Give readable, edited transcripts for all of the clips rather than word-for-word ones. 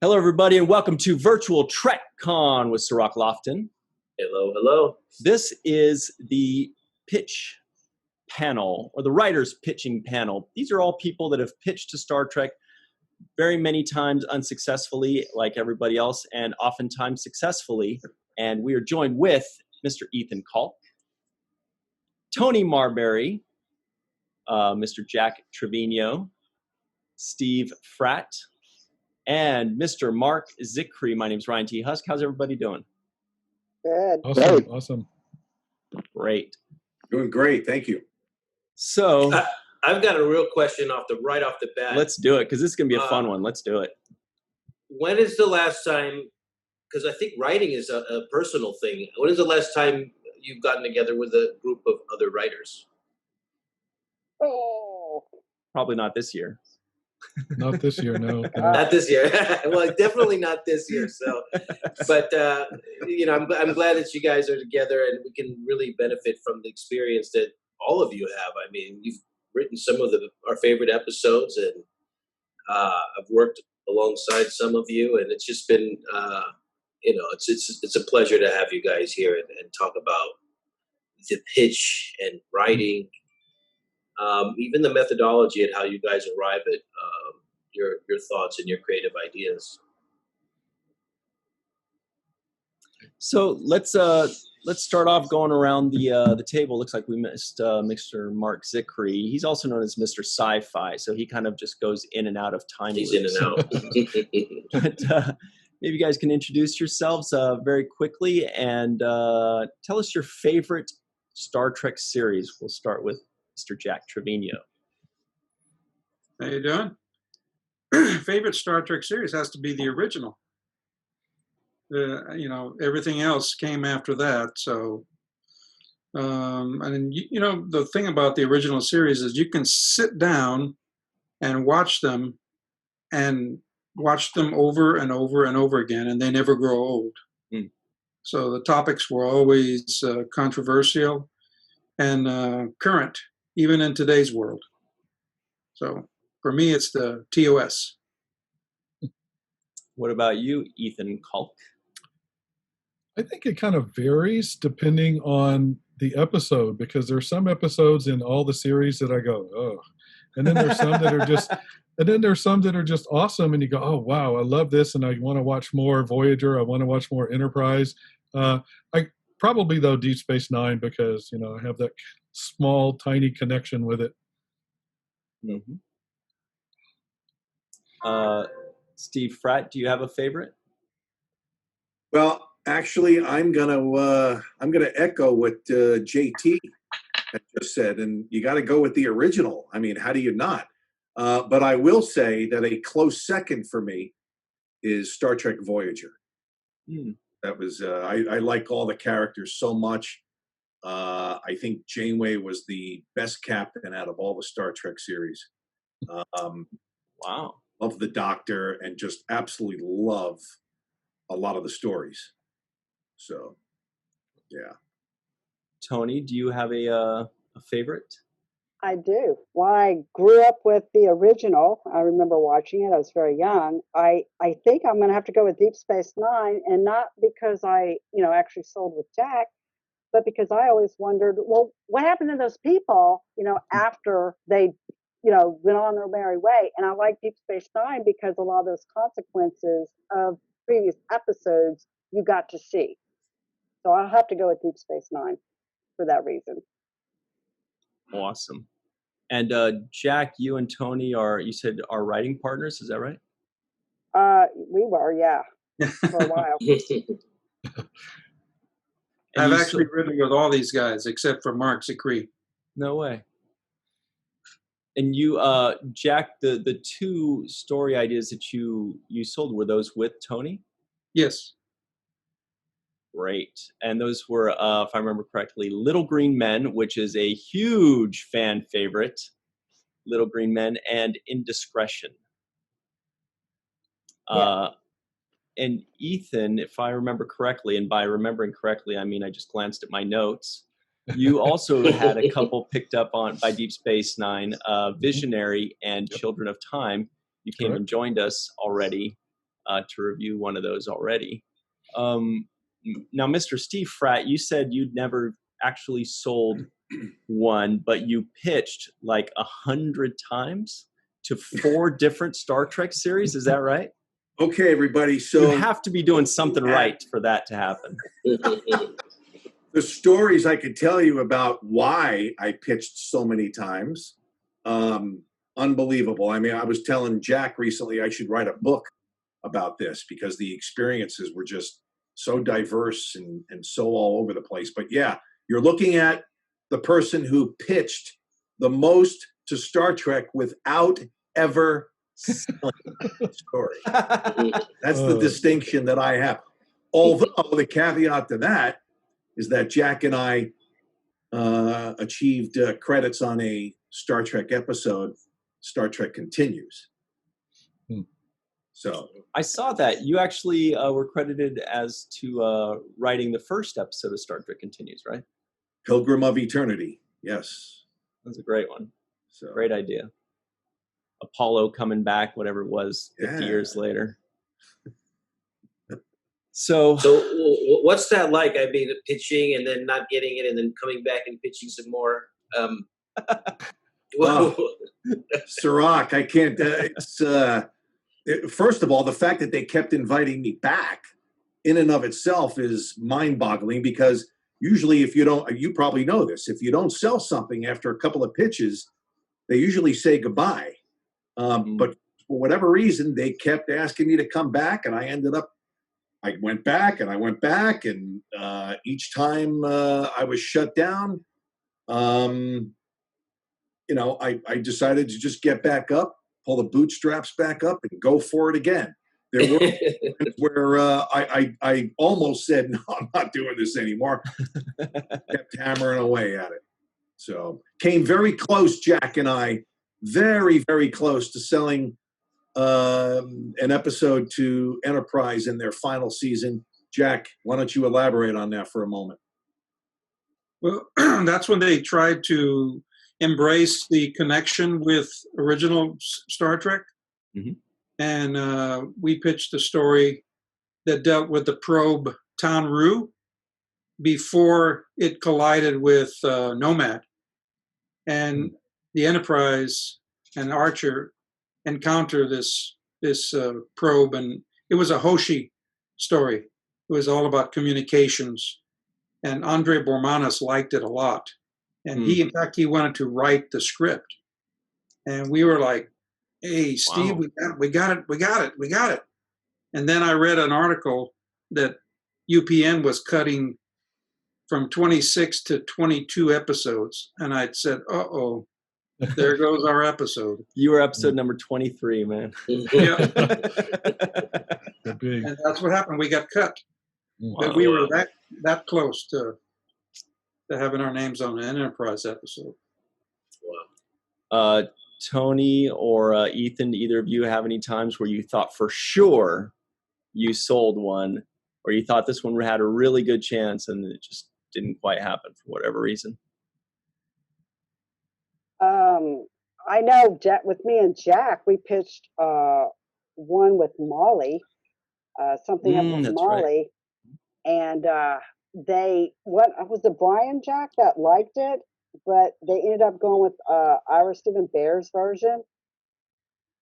Hello, everybody, and welcome to Virtual Trek Con with Cirroc Lofton. Hello, hello. This is the pitch panel, or the writers pitching panel. These are all people that have pitched to Star Trek very many times unsuccessfully, like everybody else, and oftentimes successfully. And we are joined with Mr. Ethan Calk, Toni Marberry, Mr. Jack Trevino, Steve Fratt, and Mr. Marc Zicree. My name's Ryan T. Husk. How's everybody doing? Good. Awesome. Great. Doing great. Thank you. So I've got a real question right off the bat. let's do it, because this is going to be a fun one. Let's do it. When is the last time, because I think writing is a personal thing, when is the last time you've gotten together with a group of other writers? Oh. Probably not this year. Not this year, no. Not this year. Well, definitely not this year. So, but I'm glad that you guys are together, and we can really benefit from the experience that all of you have. I mean, you've written some of our favorite episodes, and I've worked alongside some of you, and it's just been, it's a pleasure to have you guys here and talk about the pitch and writing. Even the methodology and how you guys arrive at your thoughts and your creative ideas. So let's start off going around the table. Looks like we missed Mr. Marc Zicree. He's also known as Mr. Sci-Fi, so he kind of just goes in and out of time. He's in and out. But maybe you guys can introduce yourselves very quickly and tell us your favorite Star Trek series. We'll start with Mr. Jack Trevino. How you doing? Favorite Star Trek series has to be the original. Everything else came after that. So, the thing about the original series is you can sit down and watch them over and over and over again, and they never grow old. Mm. So the topics were always controversial and current, even in today's world. So for me, it's the TOS. What about you, Ethan Calk? I think it kind of varies depending on the episode, because there's some episodes in all the series that I go, oh, and then there's some that are just awesome, and you go, oh wow, I love this, and I want to watch more Voyager, I want to watch more Enterprise. I probably though Deep Space Nine, because I have that small, tiny connection with it. Mm-hmm. Steve Fratt, do you have a favorite? Well, actually, I'm gonna echo what JT had just said, and you got to go with the original. I mean, how do you not? But I will say that a close second for me is Star Trek Voyager. Mm. That was I like all the characters so much. I think Janeway was the best captain out of all the Star Trek series. Wow. Love the Doctor, and just absolutely love a lot of the stories. So, yeah. Toni, do you have a favorite? I do. Well, I grew up with the original. I remember watching it. I was very young. I think I'm going to have to go with Deep Space Nine, and not because I, actually sold with Jack, but because I always wondered, well, what happened to those people, after they, went on their merry way. And I like Deep Space Nine because a lot of those consequences of previous episodes you got to see. So I'll have to go with Deep Space Nine for that reason. Awesome. And Jack, you and Toni are writing partners, is that right? We were, yeah, for a while. I've actually written with all these guys except for Marc Zicree. No way. And you, Jack, the two story ideas that you sold, were those with Toni? Yes. Great. And those were, if I remember correctly, Little Green Men, which is a huge fan favorite, Little Green Men, and Indiscretion. Yeah. And Ethan, if I remember correctly, and by remembering correctly, I mean I just glanced at my notes, you also had a couple picked up by Deep Space Nine, Visionary and Children of Time. You came and joined us already. to review one of those already. Now, Mr. Steve Fratt, you said you'd never actually sold one, but you pitched like 100 times to 4 different Star Trek series. Is that right? Okay, everybody. So you have to be doing something right for that to happen. The stories I could tell you about why I pitched so many times, unbelievable. I mean, I was telling Jack recently I should write a book about this because the experiences were just so diverse and so all over the place. But yeah, you're looking at the person who pitched the most to Star Trek without ever selling a story. That's the distinction that I have. Although the caveat to that is that Jack and I achieved credits on a Star Trek episode, Star Trek Continues. So I saw that you actually were credited as to writing the first episode of Star Trek Continues, right? Pilgrim of Eternity, yes. That's a great one. So great idea. Apollo coming back, whatever it was, 50 years later. So what's that like? I mean, pitching and then not getting it and then coming back and pitching some more. Cirroc, I can't. It's first of all, the fact that they kept inviting me back in and of itself is mind-boggling because usually if you don't, you probably know this, if you don't sell something after a couple of pitches, they usually say goodbye. But for whatever reason, they kept asking me to come back, and I went back, and each time I was shut down, I decided to just get back up, pull the bootstraps back up, and go for it again. There were moments where I almost said, no, I'm not doing this anymore. Kept hammering away at it. So came very close, Jack and I, very, very close to selling an episode to Enterprise in their final season. Jack, why don't you elaborate on that for a moment? Well, that's when they tried to embrace the connection with original Star Trek. Mm-hmm. And we pitched a story that dealt with the probe Tanru before it collided with Nomad. And the Enterprise and Archer encounter this probe, and it was a Hoshi story. It was all about communications, and Andre Bormanis liked it a lot. And in fact, he wanted to write the script. And we were like, "Hey, Steve, wow. we got it." And then I read an article that UPN was cutting from 26 to 22 episodes, and I said, "Uh-oh, there goes our episode." You were episode number 23, man. Yeah. And that's what happened. We got cut. Wow. But we were that close to having our names on an Enterprise episode. Wow. Toni or Ethan, either of you have any times where you thought for sure you sold one, or you thought this one had a really good chance and it just didn't quite happen for whatever reason? I know with me and Jack, we pitched one with Molly, something up with Molly, right. And what was it, Brian, Jack, that liked it, but they ended up going with Ira Steven Bear's version,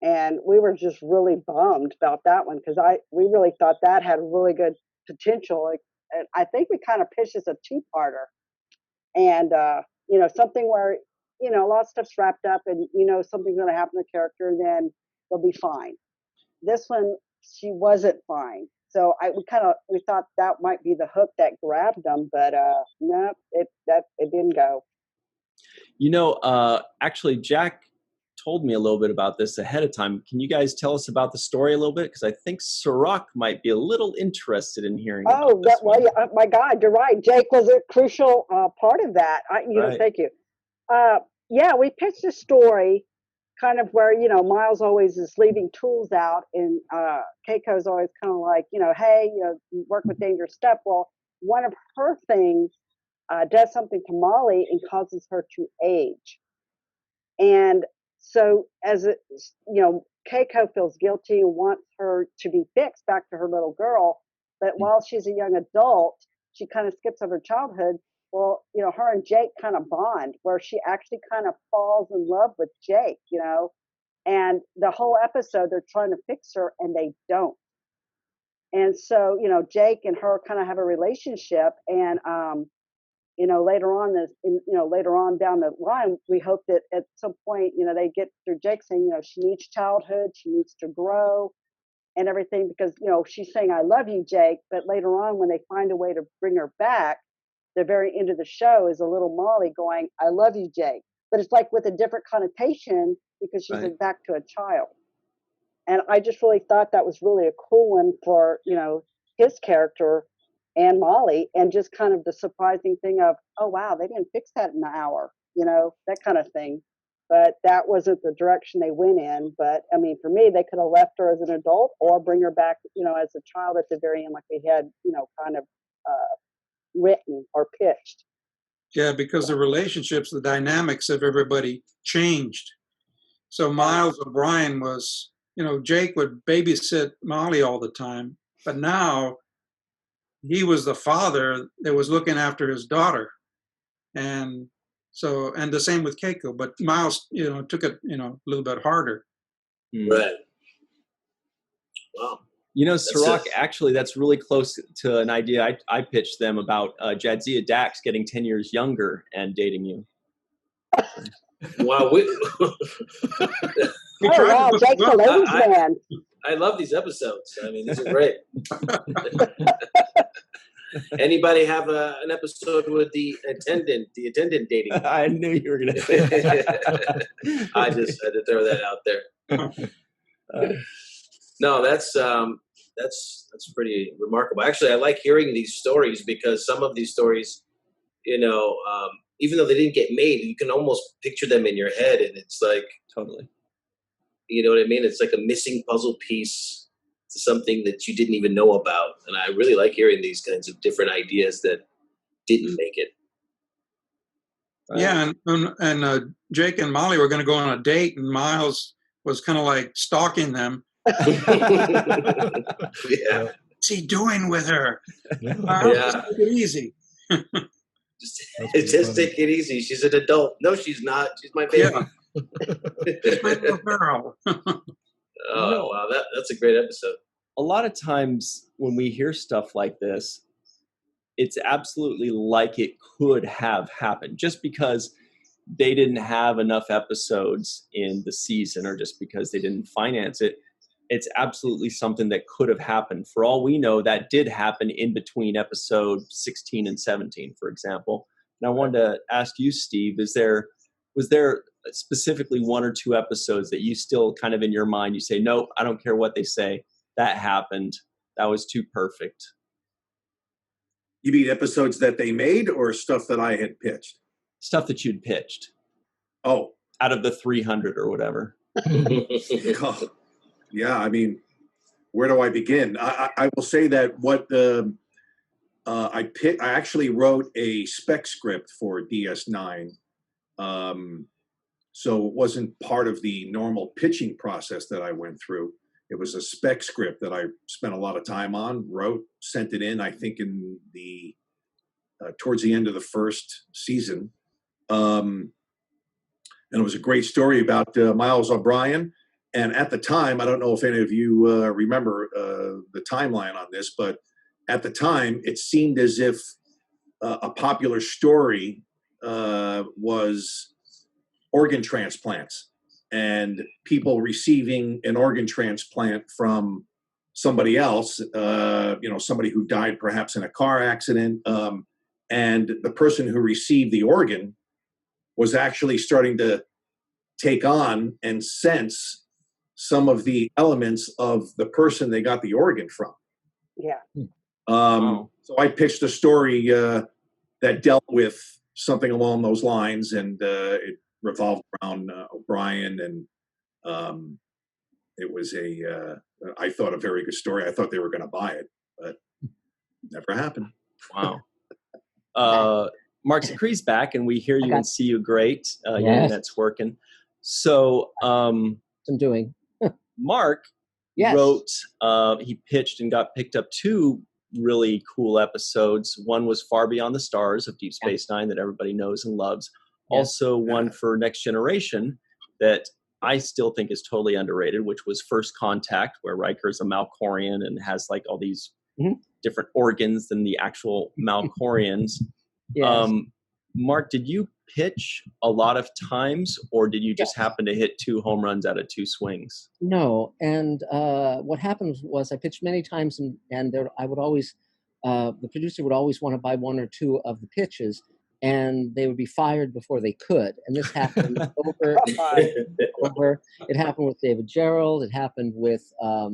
and we were just really bummed about that one because we really thought that had really good potential, and I think we kind of pitched as a two-parter, and something where a lot of stuff's wrapped up, and something's going to happen to the character, and then they'll be fine. This one, she wasn't fine. So we thought that might be the hook that grabbed them, but no, it didn't go. Actually, Jack told me a little bit about this ahead of time. Can you guys tell us about the story a little bit? Because I think Cirroc might be a little interested in hearing. Oh, my God, you're right. Jake was a crucial part of that. Right. Thank you. Yeah, we pitched a story kind of where, Miles always is leaving tools out, and Keiko's always kind of like, hey, you work with dangerous stuff. Well, one of her things does something to Molly and causes her to age. And so Keiko feels guilty and wants her to be fixed back to her little girl. But while she's a young adult, she kind of skips over childhood. Well, her and Jake kind of bond where she actually kind of falls in love with Jake, and the whole episode they're trying to fix her and they don't. And so, Jake and her kind of have a relationship, and later on down the line, we hope that at some point, they get through Jake saying, she needs childhood, she needs to grow and everything, because, she's saying, I love you, Jake. But later on, when they find a way to bring her back, the very end of the show is a little Molly going, I love you, Jake. But it's like with a different connotation because she's back to a child. And I just really thought that was really a cool one for, his character and Molly, and just kind of the surprising thing of, oh, wow, they didn't fix that in an hour, that kind of thing. But that wasn't the direction they went in. But I mean, for me, they could have left her as an adult or bring her back, as a child at the very end, like they had, kind of written or pitched. Yeah, because the relationships, the dynamics of everybody changed. So Miles O'Brien was, Jake would babysit Molly all the time, but now he was the father that was looking after his daughter. And so, and the same with Keiko, but Miles, took it, a little bit harder. Right. Wow. Cirroc, actually, that's really close to an idea I pitched them about Jadzia Dax getting 10 years younger and dating you. Wow. Wow, Jake's a ladies' man. I love these episodes. I mean, these are great. Anybody have an episode with the attendant dating? I knew you were going to say that. I just had to throw that out there. No, that's pretty remarkable. Actually, I like hearing these stories because some of these stories, even though they didn't get made, you can almost picture them in your head, and it's like totally. You know what I mean? It's like a missing puzzle piece to something that you didn't even know about. And I really like hearing these kinds of different ideas that didn't make it. Yeah, and Jake and Molly were going to go on a date, and Miles was kind of like stalking them. Yeah. What's he doing with her? Yeah. Take it easy. Just take it easy. She's an adult. No, she's not. She's my baby. Yeah. She's my little girl. Oh, wow. That's a great episode. A lot of times when we hear stuff like this, it's absolutely like it could have happened. Just because they didn't have enough episodes in the season or just because they didn't finance it, it's absolutely something that could have happened. For all we know, that did happen in between episode 16 and 17, for example. And I wanted to ask you, Steve, was there specifically one or two episodes that you still kind of in your mind, you say, no, I don't care what they say, that happened, that was too perfect? You mean episodes that they made or stuff that I had pitched? Stuff that you'd pitched. Oh. Out of the 300 or whatever. Oh, yeah, I mean, where do I begin? I will say that what I actually wrote a spec script for DS9. So it wasn't part of the normal pitching process that I went through. It was a spec script that I spent a lot of time on, wrote, sent it in, I think in the towards the end of the first season. And it was a great story about Miles O'Brien. And at the time, I don't know if any of you remember the timeline on this, but at the time, it seemed as if a popular story was organ transplants and people receiving an organ transplant from somebody else, somebody who died perhaps in a car accident. And the person who received the organ was actually starting to take on and sense some of the elements of the person they got the organ from. Yeah. So I pitched a story that dealt with something along those lines, and it revolved around O'Brien, and it was I thought a very good story. I thought they were going to buy it, but never happened. Wow. Marc Zicree's back, and we hear you and see you great. Your internet's working. So I'm doing. Mark Yes. wrote, he pitched and got picked up 2 really cool episodes. One was Far Beyond the Stars of Deep Space Nine that everybody knows and loves. Yes. Also one for Next Generation that I still think is totally underrated, which was First Contact, where Riker's a Malkorian and has like all these different organs than the actual Malkorians. Yes. Mark, did you pitch a lot of times, or did you just happen to hit 2 home runs out of 2 swings? No, and what happened was I pitched many times, and there, I would always, the producer would always want to buy 1 or 2 of the pitches, and they would be fired before they could. And this happened over and over. It happened with David Gerald. It happened with, I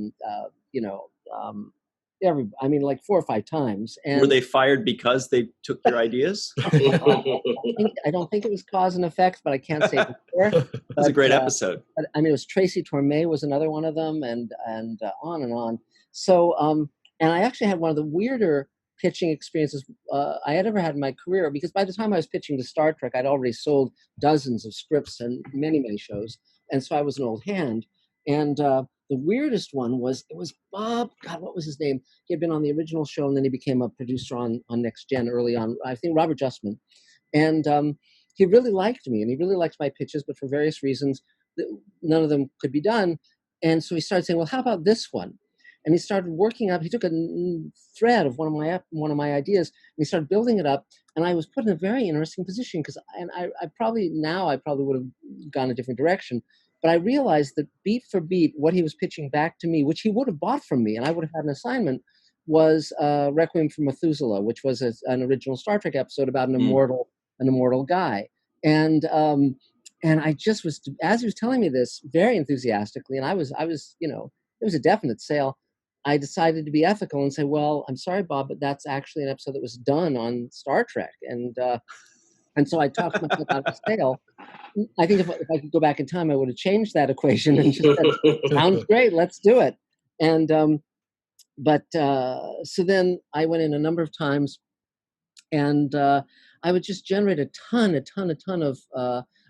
mean, like 4 or 5 times. And were they fired because they took your ideas? I don't think it was cause and effect, but I can't say for sure. That's a great episode. But, I mean, it was Tracy Torme was another one of them, and on and on. So, and I actually had one of the weirder pitching experiences I had ever had in my career, because by the time I was pitching to Star Trek, I'd already sold dozens of scripts and many, many shows, and so I was an old hand. And the weirdest one was, it was Bob, God, what was his name? He had been on the original show, and then he became a producer on Next Gen early on, I think Robert Justman. And he really liked me, and he really liked my pitches, but for various reasons, none of them could be done. And so he started saying, well, how about this one? And he started working up, he took a thread of one of my ideas, and he started building it up, and I was put in a very interesting position, because I probably would have gone a different direction. But I realized that beat for beat, what he was pitching back to me, which he would have bought from me, and I would have had an assignment, was Requiem for Methuselah, which was an original Star Trek episode about an immortal guy. And I just was, as he was telling me this, very enthusiastically, and I was, it was a definite sale. I decided to be ethical and say, well, I'm sorry, Bob, but that's actually an episode that was done on Star Trek. And so I talked myself out of the sale. I think if I could go back in time, I would have changed that equation and just said, sounds great, let's do it. And so then I went in a number of times, and I would just generate a ton of.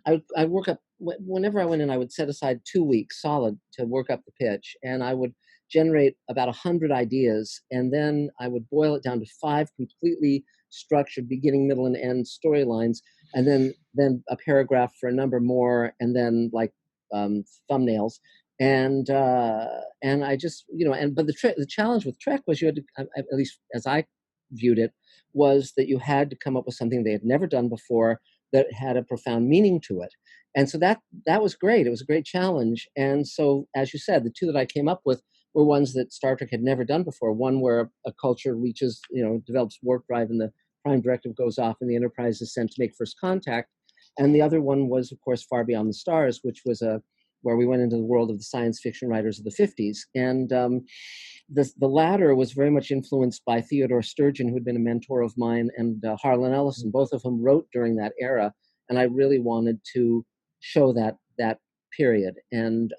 I'd work up, whenever I went in, I would set aside 2 weeks solid to work up the pitch, and I would generate about 100 ideas, and then I would boil it down to 5 completely structured beginning, middle, and end storylines, and then a paragraph for a number more, and then like thumbnails. And I just, but the challenge with Trek was you had to, at least as I viewed it, was that you had to come up with something they had never done before that had a profound meaning to it. And so that was great. It was a great challenge. And so, as you said, the 2 that I came up with were ones that Star Trek had never done before. One where a culture reaches, develops warp drive, and the prime directive goes off, and the Enterprise is sent to make first contact. And the other one was, of course, Far Beyond the Stars, which was where we went into the world of the science fiction writers of the 50s. And the latter was very much influenced by Theodore Sturgeon, who had been a mentor of mine, and Harlan Ellison, both of whom wrote during that era. And I really wanted to show that period. And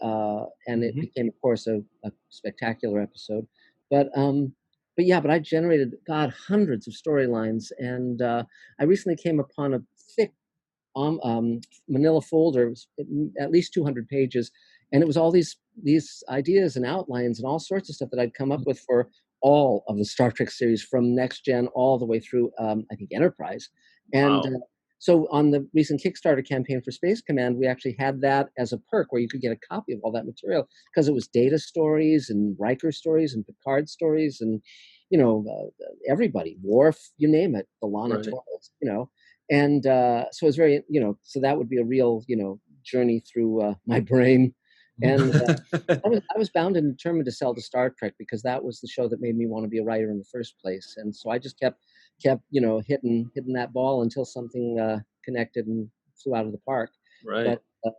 it became, of course, a spectacular episode. But I generated, hundreds of storylines. And I recently came upon a thick manila folder, at least 200 pages, and it was all these ideas and outlines and all sorts of stuff that I'd come up with for all of the Star Trek series, from Next Gen all the way through, I think, Enterprise. And so on the recent Kickstarter campaign for Space Command, we actually had that as a perk, where you could get a copy of all that material, because it was Data stories and Riker stories and Picard stories and, everybody, Worf, you name it, the Lana Torres, And so it was very, so that would be a real, journey through my brain. And I was bound and determined to sell to Star Trek, because that was the show that made me want to be a writer in the first place. And so I just kept hitting that ball until something connected and flew out of the park. Right. But,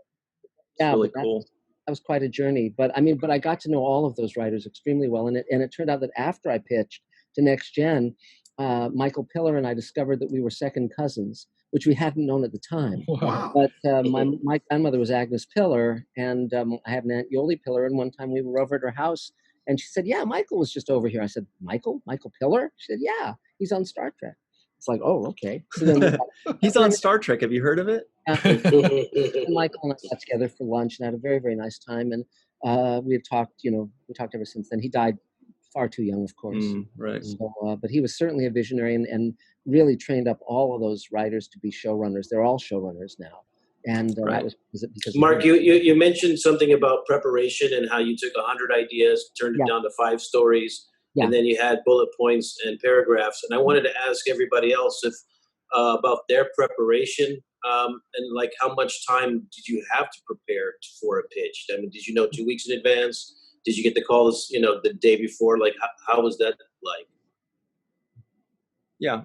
really cool. That was quite a journey. But I got to know all of those writers extremely well. And it turned out that after I pitched to Next Gen, Michael Piller and I discovered that we were second cousins, which we hadn't known at the time. Wow. But my grandmother was Agnes Piller, and I had an Aunt Yoli Piller, and one time we were over at her house, and she said, yeah, Michael was just over here. I said, Michael Piller? She said, yeah, he's on Star Trek. It's like, oh, okay. So then he's on Star Trek. Have you heard of it? And Michael and I got together for lunch and had a very, very nice time. And we had talked, we talked ever since then. He died far too young, of course. Right. So, but he was certainly a visionary and really trained up all of those writers to be showrunners. They're all showrunners now. And Right. that was because Mark, you mentioned something about preparation and how you took 100 ideas, turned it down to 5 stories, and then you had bullet points and paragraphs. And I wanted to ask everybody else if about their preparation and like how much time did you have to prepare for a pitch? I mean, did you know 2 weeks in advance? Did you get the calls, the day before? Like, how was that like? Yeah.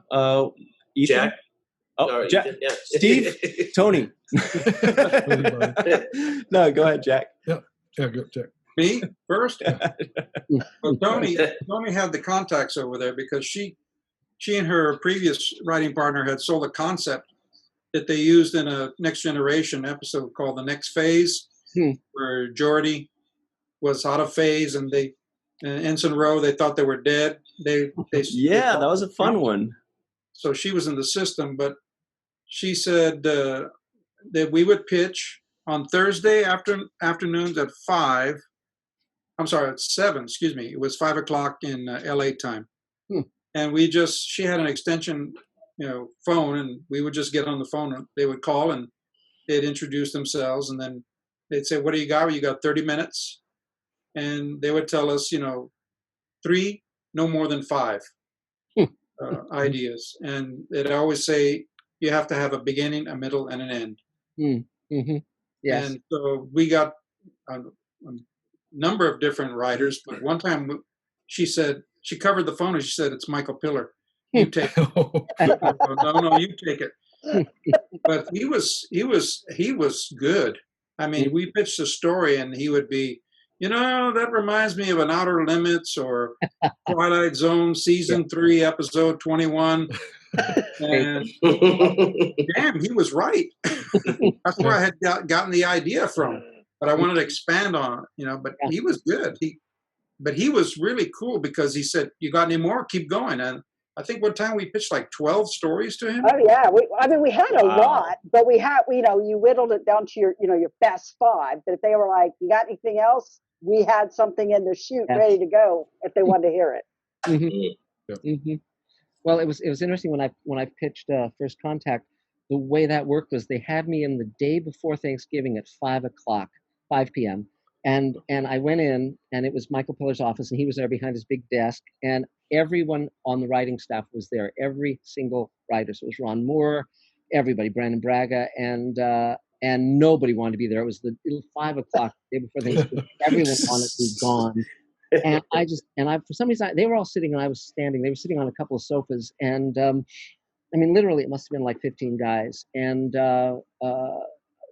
Ethan? Jack? Oh, Jack. Yeah. Steve? Tony? No, go ahead, Jack. Yeah, go, Jack. Me first? Well, Toni had the contacts over there because she and her previous writing partner had sold a concept that they used in a Next Generation episode called The Next Phase, where Geordi was out of phase and Ensign Rowe, they thought they were dead. They that was a fun one. So she was in the system, but she said that we would pitch on Thursday afternoons at 5. I'm sorry, at 7, excuse me. It was 5 o'clock in LA time. And she had an extension, phone, and we would just get on the phone and they would call and they'd introduce themselves and then they'd say, what do you got? Well, you got 30 minutes. And they would tell us, 3, no more than 5 ideas. And they'd always say, you have to have a beginning, a middle, and an end. Mm-hmm. Yes. And so we got a number of different writers, but one time she said, she covered the phone and she said, it's Michael Piller. You take it. No, you take it. But he was good. I mean, we pitched a story and he would be, that reminds me of an Outer Limits or Twilight Zone season 3, episode 21. And damn, he was right. That's where I had gotten the idea from. But I wanted to expand on it, but he was good. But he was really cool because he said, you got any more? Keep going. And I think one time we pitched like 12 stories to him. Oh yeah, we had a lot, but we had, you whittled it down to your best 5. But if they were like, you got anything else? We had something in the chute ready to go if they wanted to hear it. Mm-hmm. Well, it was interesting when I pitched First Contact. The way that worked was they had me in the day before Thanksgiving at 5 p.m. And I went in and it was Michael Piller's office and he was there behind his big desk and everyone on the writing staff was there, every single writer. So it was Ron Moore, everybody, Brandon Braga, and nobody wanted to be there. It was 5 o'clock the day before Thanksgiving. Everyone wanted to be gone. And I for some reason, they were all sitting and I was standing. They were sitting on a couple of sofas. And I mean, literally, it must have been like 15 guys. And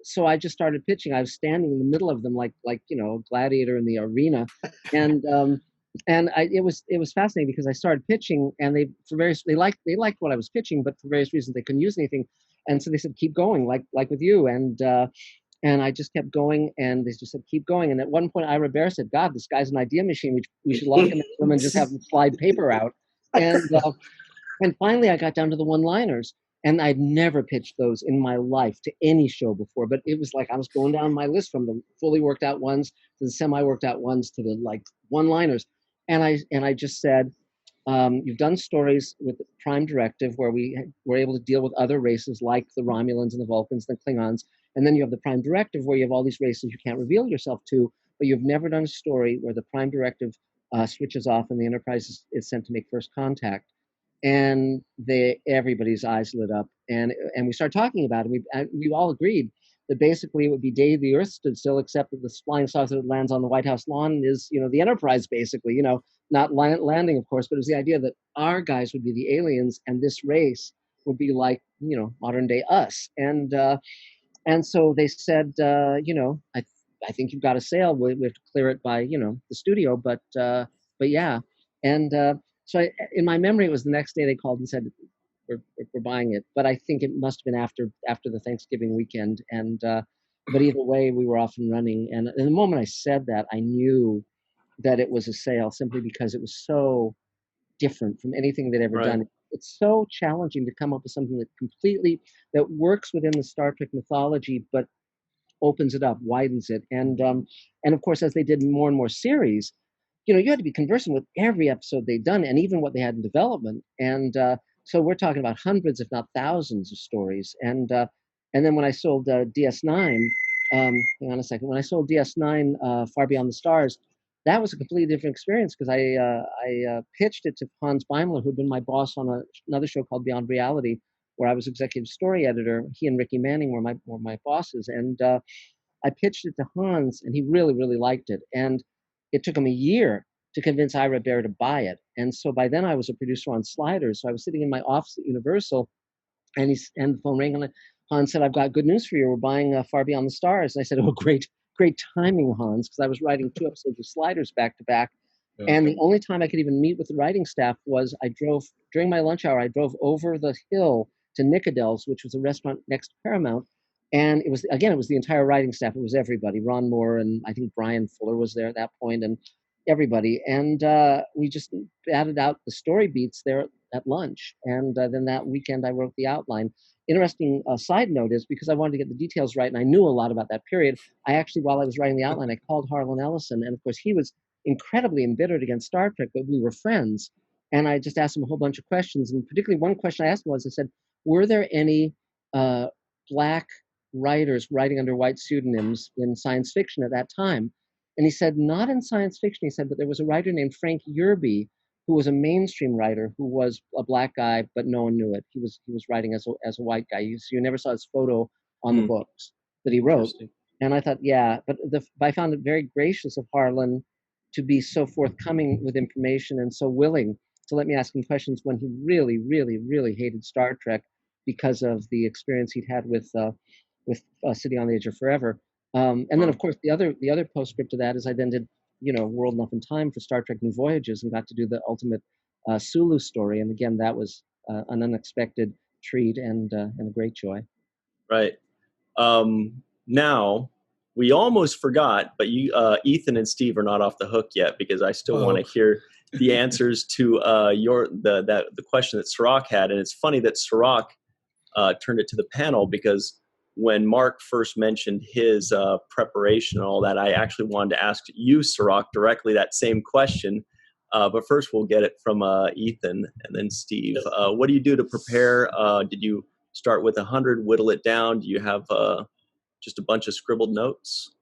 so I just started pitching. I was standing in the middle of them like a gladiator in the arena. And it was fascinating because I started pitching and they liked what I was pitching, but for various reasons they couldn't use anything. And so they said, keep going, like with you. And I just kept going, and they just said, keep going. And at one point, Ira Bear said, God, this guy's an idea machine. We should lock him in the room and just have him slide paper out. And finally, I got down to the one-liners. And I'd never pitched those in my life to any show before. But it was like I was going down my list from the fully worked out ones to the semi-worked out ones to the one-liners. And I just said, you've done stories with the Prime Directive where we were able to deal with other races like the Romulans and the Vulcans and the Klingons. And then you have the Prime Directive where you have all these races you can't reveal yourself to, but you've never done a story where the Prime Directive switches off and the Enterprise is sent to make first contact. And everybody's eyes lit up. And we started talking about it. We all agreed that basically it would be day the Earth stood still, except that the flying saucer that lands on the White House lawn is, the Enterprise, basically, not landing, of course, but it was the idea that our guys would be the aliens and this race would be like, modern day us. And so they said, I think you've got a sale. We have to clear it by, the studio, but yeah. And so in my memory, it was the next day they called and said, we're buying it. But I think it must have been after the Thanksgiving weekend. And but either way, we were off and running. And the moment I said that, I knew that it was a sale simply because it was so different from anything they'd ever done. It's so challenging to come up with something that works within the Star Trek mythology, but opens it up, widens it. And of course, as they did more and more series, you had to be conversant with every episode they'd done and even what they had in development. And so we're talking about hundreds, if not thousands of stories. And then when I sold DS9, hang on a second, when I sold DS9, Far Beyond the Stars, that was a completely different experience because I pitched it to Hans Beimler, who'd been my boss on another show called Beyond Reality, where I was executive story editor. He and Ricky Manning were my bosses. And I pitched it to Hans, and he really, really liked it. And it took him a year to convince Ira Bear to buy it. And so by then I was a producer on Sliders. So I was sitting in my office at Universal, and the phone rang, and Hans said, "I've got good news for you. We're buying Far Beyond the Stars." And I said, "Oh, great timing, Hans," because I was writing 2 episodes of Sliders back to back. Yeah. And the only time I could even meet with the writing staff was during my lunch hour, I drove over the hill to Nicodell's, which was a restaurant next to Paramount. And it was the entire writing staff. It was everybody. Ron Moore and I think Brian Fuller was there at that point, and everybody. And we just batted out the story beats there at lunch. And then that weekend I wrote the outline. Interesting side note is, because I wanted to get the details right and I knew a lot about that period, I actually, while I was writing the outline, I called Harlan Ellison. And of course, he was incredibly embittered against Star Trek, but we were friends. And I just asked him a whole bunch of questions. And particularly one question I asked him was, I said, were there any black writers writing under white pseudonyms in science fiction at that time? And he said, not in science fiction, he said, but there was a writer named Frank Yerby, who was a mainstream writer, who was a black guy, but no one knew it. He was writing as a white guy. You never saw his photo on the books that he wrote. And I thought, yeah, but I found it very gracious of Harlan to be so forthcoming with information and so willing to let me ask him questions when he really, really, really hated Star Trek because of the experience he'd had with City on the Edge of Forever. And then, of course, the other postscript to that is I then did, World Enough in Time for Star Trek New Voyages and got to do the ultimate Sulu story. And again, that was an unexpected treat and a great joy. Right. Now, we almost forgot, but you, Ethan and Steve are not off the hook yet because I still want to hear the answers to the question that Cirroc had. And it's funny that Cirroc turned it to the panel because when Marc first mentioned his preparation and all that, I actually wanted to ask you, Cirroc, directly that same question. But first, we'll get it from Ethan and then Steve. What do you do to prepare? Did you start with 100, whittle it down? Do you have just a bunch of scribbled notes?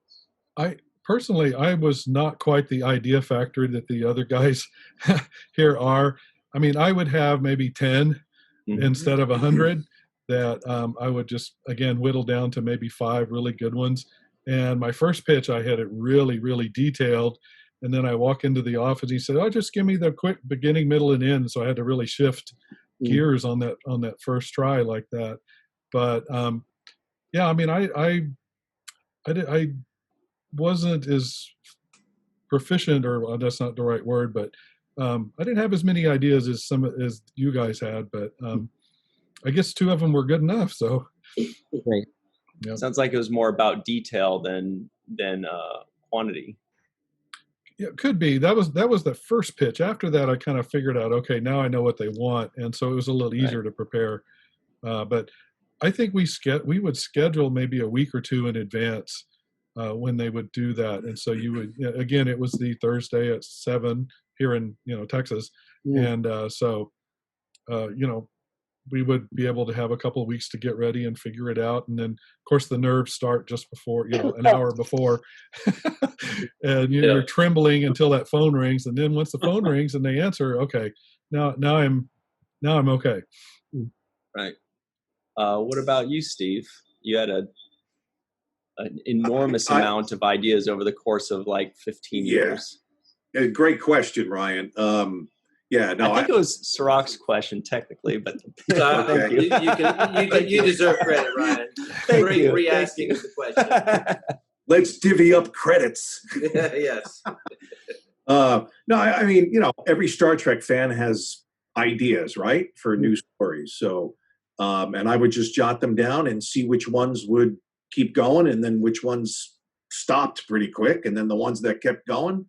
I was not quite the idea factory that the other guys here are. I mean, I would have maybe 10 instead of 100. That I would just, again, whittle down to maybe 5 really good ones. And my first pitch, I had it really, really detailed. And then I walk into the office, he said, "Oh, just give me the quick beginning, middle, and end." So I had to really shift gears on that first try like that. But yeah, I mean, I wasn't as proficient, or that's not the right word, but I didn't have as many ideas as you guys had, but I guess 2 of them were good enough. So, great. Yep. Sounds like it was more about detail than quantity. Yeah, it could be. That was the first pitch. After that, I kind of figured out, okay, now I know what they want, and so it was a little easier to prepare. But I think we would schedule maybe a week or 2 in advance when they would do that, and so you would again. It was the Thursday at 7 here in Texas, and so we would be able to have a couple of weeks to get ready and figure it out. And then, of course, the nerves start just before, an hour before. And you're trembling until that phone rings. And then once the phone rings and they answer, okay, now I'm okay. Right. What about you, Steve? You had an enormous amount of ideas over the course of like 15 years. Great question, Ryan. I think it was Cirroc's question technically, but thank you. You deserve credit, Ryan. Thank you. Re-asking the question. Let's divvy up credits. Yes. No, I mean, every Star Trek fan has ideas, right, for new stories. So, and I would just jot them down and see which ones would keep going, and then which ones stopped pretty quick, and then the ones that kept going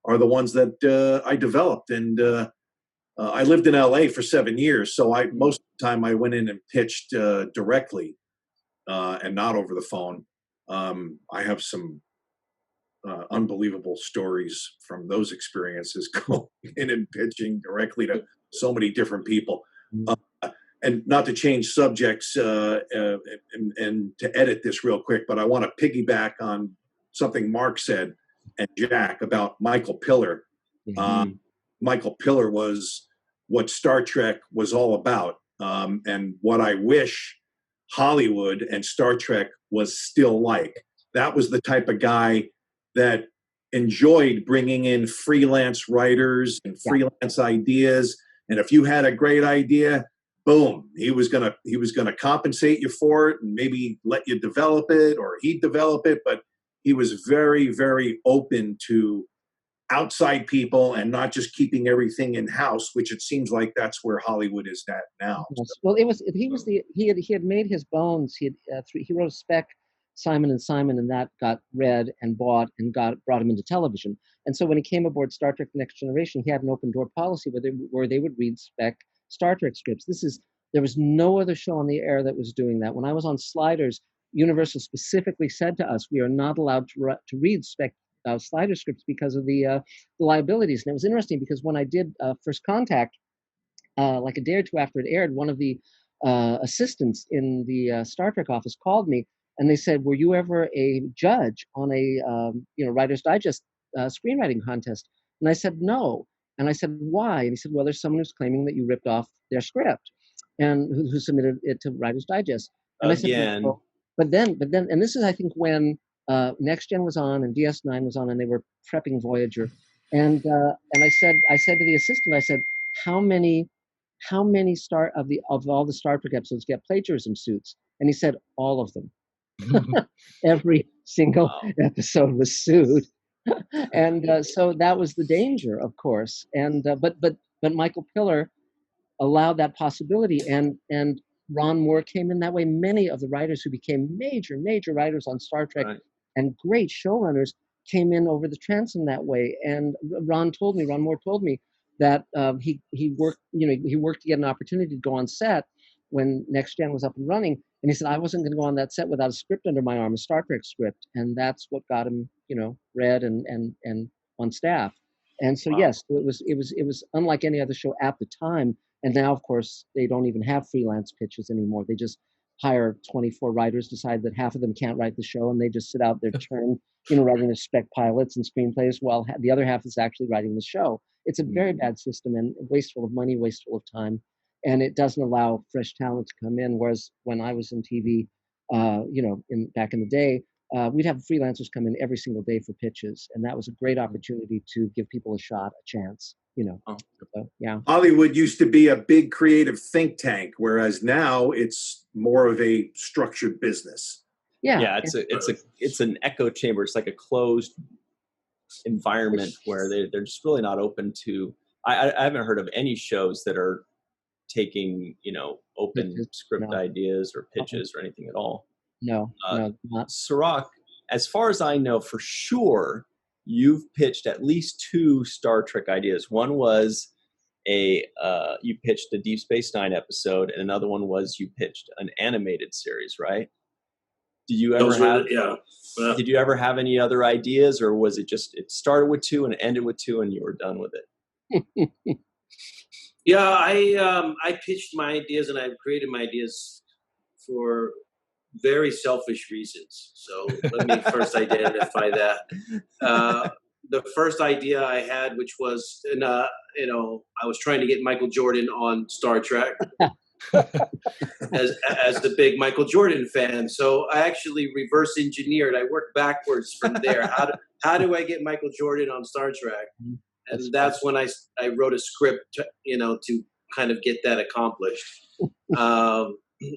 are the ones that I developed. And I lived in LA for 7 years, so most of the time I went in and pitched directly and not over the phone. I have some unbelievable stories from those experiences going in and pitching directly to so many different people. And not to change subjects and to edit this real quick, but I want to piggyback on something Mark said and Jack about Michael Piller. Michael Piller was what Star Trek was all about, and what I wish Hollywood and Star Trek was still like. That was the type of guy that enjoyed bringing in freelance writers and freelance ideas. And if you had a great idea, boom, he was gonna compensate you for it and maybe let you develop it, or he'd develop it. But he was very, very open to outside people and not just keeping everything in house, which it seems like that's where Hollywood is at now. Yes. Well, he had made his bones. He wrote a spec, Simon and Simon, and that got read and bought and brought him into television. And so when he came aboard Star Trek: The Next Generation, he had an open door policy where they would read spec Star Trek scripts. There was no other show on the air that was doing that. When I was on Sliders, Universal specifically said to us, we are not allowed to read spec Slider scripts because of the liabilities. And it was interesting because when I did First Contact, like a day or two after it aired, one of the assistants in the Star Trek office called me, and they said, "Were you ever a judge on a Writer's Digest screenwriting contest?" And I said, "No." And I said, "Why?" And he said, "Well, there's someone who's claiming that you ripped off their script, and who submitted it to Writer's Digest." And I said, well, but then, and this is, I think, when Next Gen was on and DS9 was on, and they were prepping Voyager, and I said to the assistant, I said, how many of all the Star Trek episodes get plagiarism suits? And he said, all of them. Every single episode was sued. And so that was the danger, of course. And but Michael Piller allowed that possibility, and Ron Moore came in that way. Many of the writers who became major writers on Star Trek and great showrunners came in over the transom that way. And Ron Moore told me that he worked to get an opportunity to go on set when Next Gen was up and running. And he said, I wasn't going to go on that set without a script under my arm, a Star Trek script. And that's what got him, read and on staff. And so, yes, it was unlike any other show at the time. And now, of course, they don't even have freelance pitches anymore. They just hire 24 writers, decide that half of them can't write the show, and they just sit out their turn, writing their spec pilots and screenplays while the other half is actually writing the show. It's a very bad system and wasteful of money, wasteful of time. And it doesn't allow fresh talent to come in. Whereas when I was in TV, back in the day, we'd have freelancers come in every single day for pitches. And that was a great opportunity to give people a shot, a chance, So, yeah. Hollywood used to be a big creative think tank, whereas now it's more of a structured business. Yeah, it's an echo chamber. It's like a closed environment where they're just really not open to. I haven't heard of any shows that are taking open script ideas or pitches or anything at all. No, not. Cirroc, as far as I know, for sure, you've pitched at least 2 Star Trek ideas. One was you pitched a Deep Space Nine episode, and another one was you pitched an animated series, right? Did you ever have any other ideas, or was it just it started with 2 and ended with 2 and you were done with it? Yeah, I pitched my ideas and I created my ideas for very selfish reasons. So let me first identify that. The first idea I had, which was, I was trying to get Michael Jordan on Star Trek as the big Michael Jordan fan. So I actually reverse engineered. I worked backwards from there. How do I get Michael Jordan on Star Trek? And that's when I wrote a script, to kind of get that accomplished.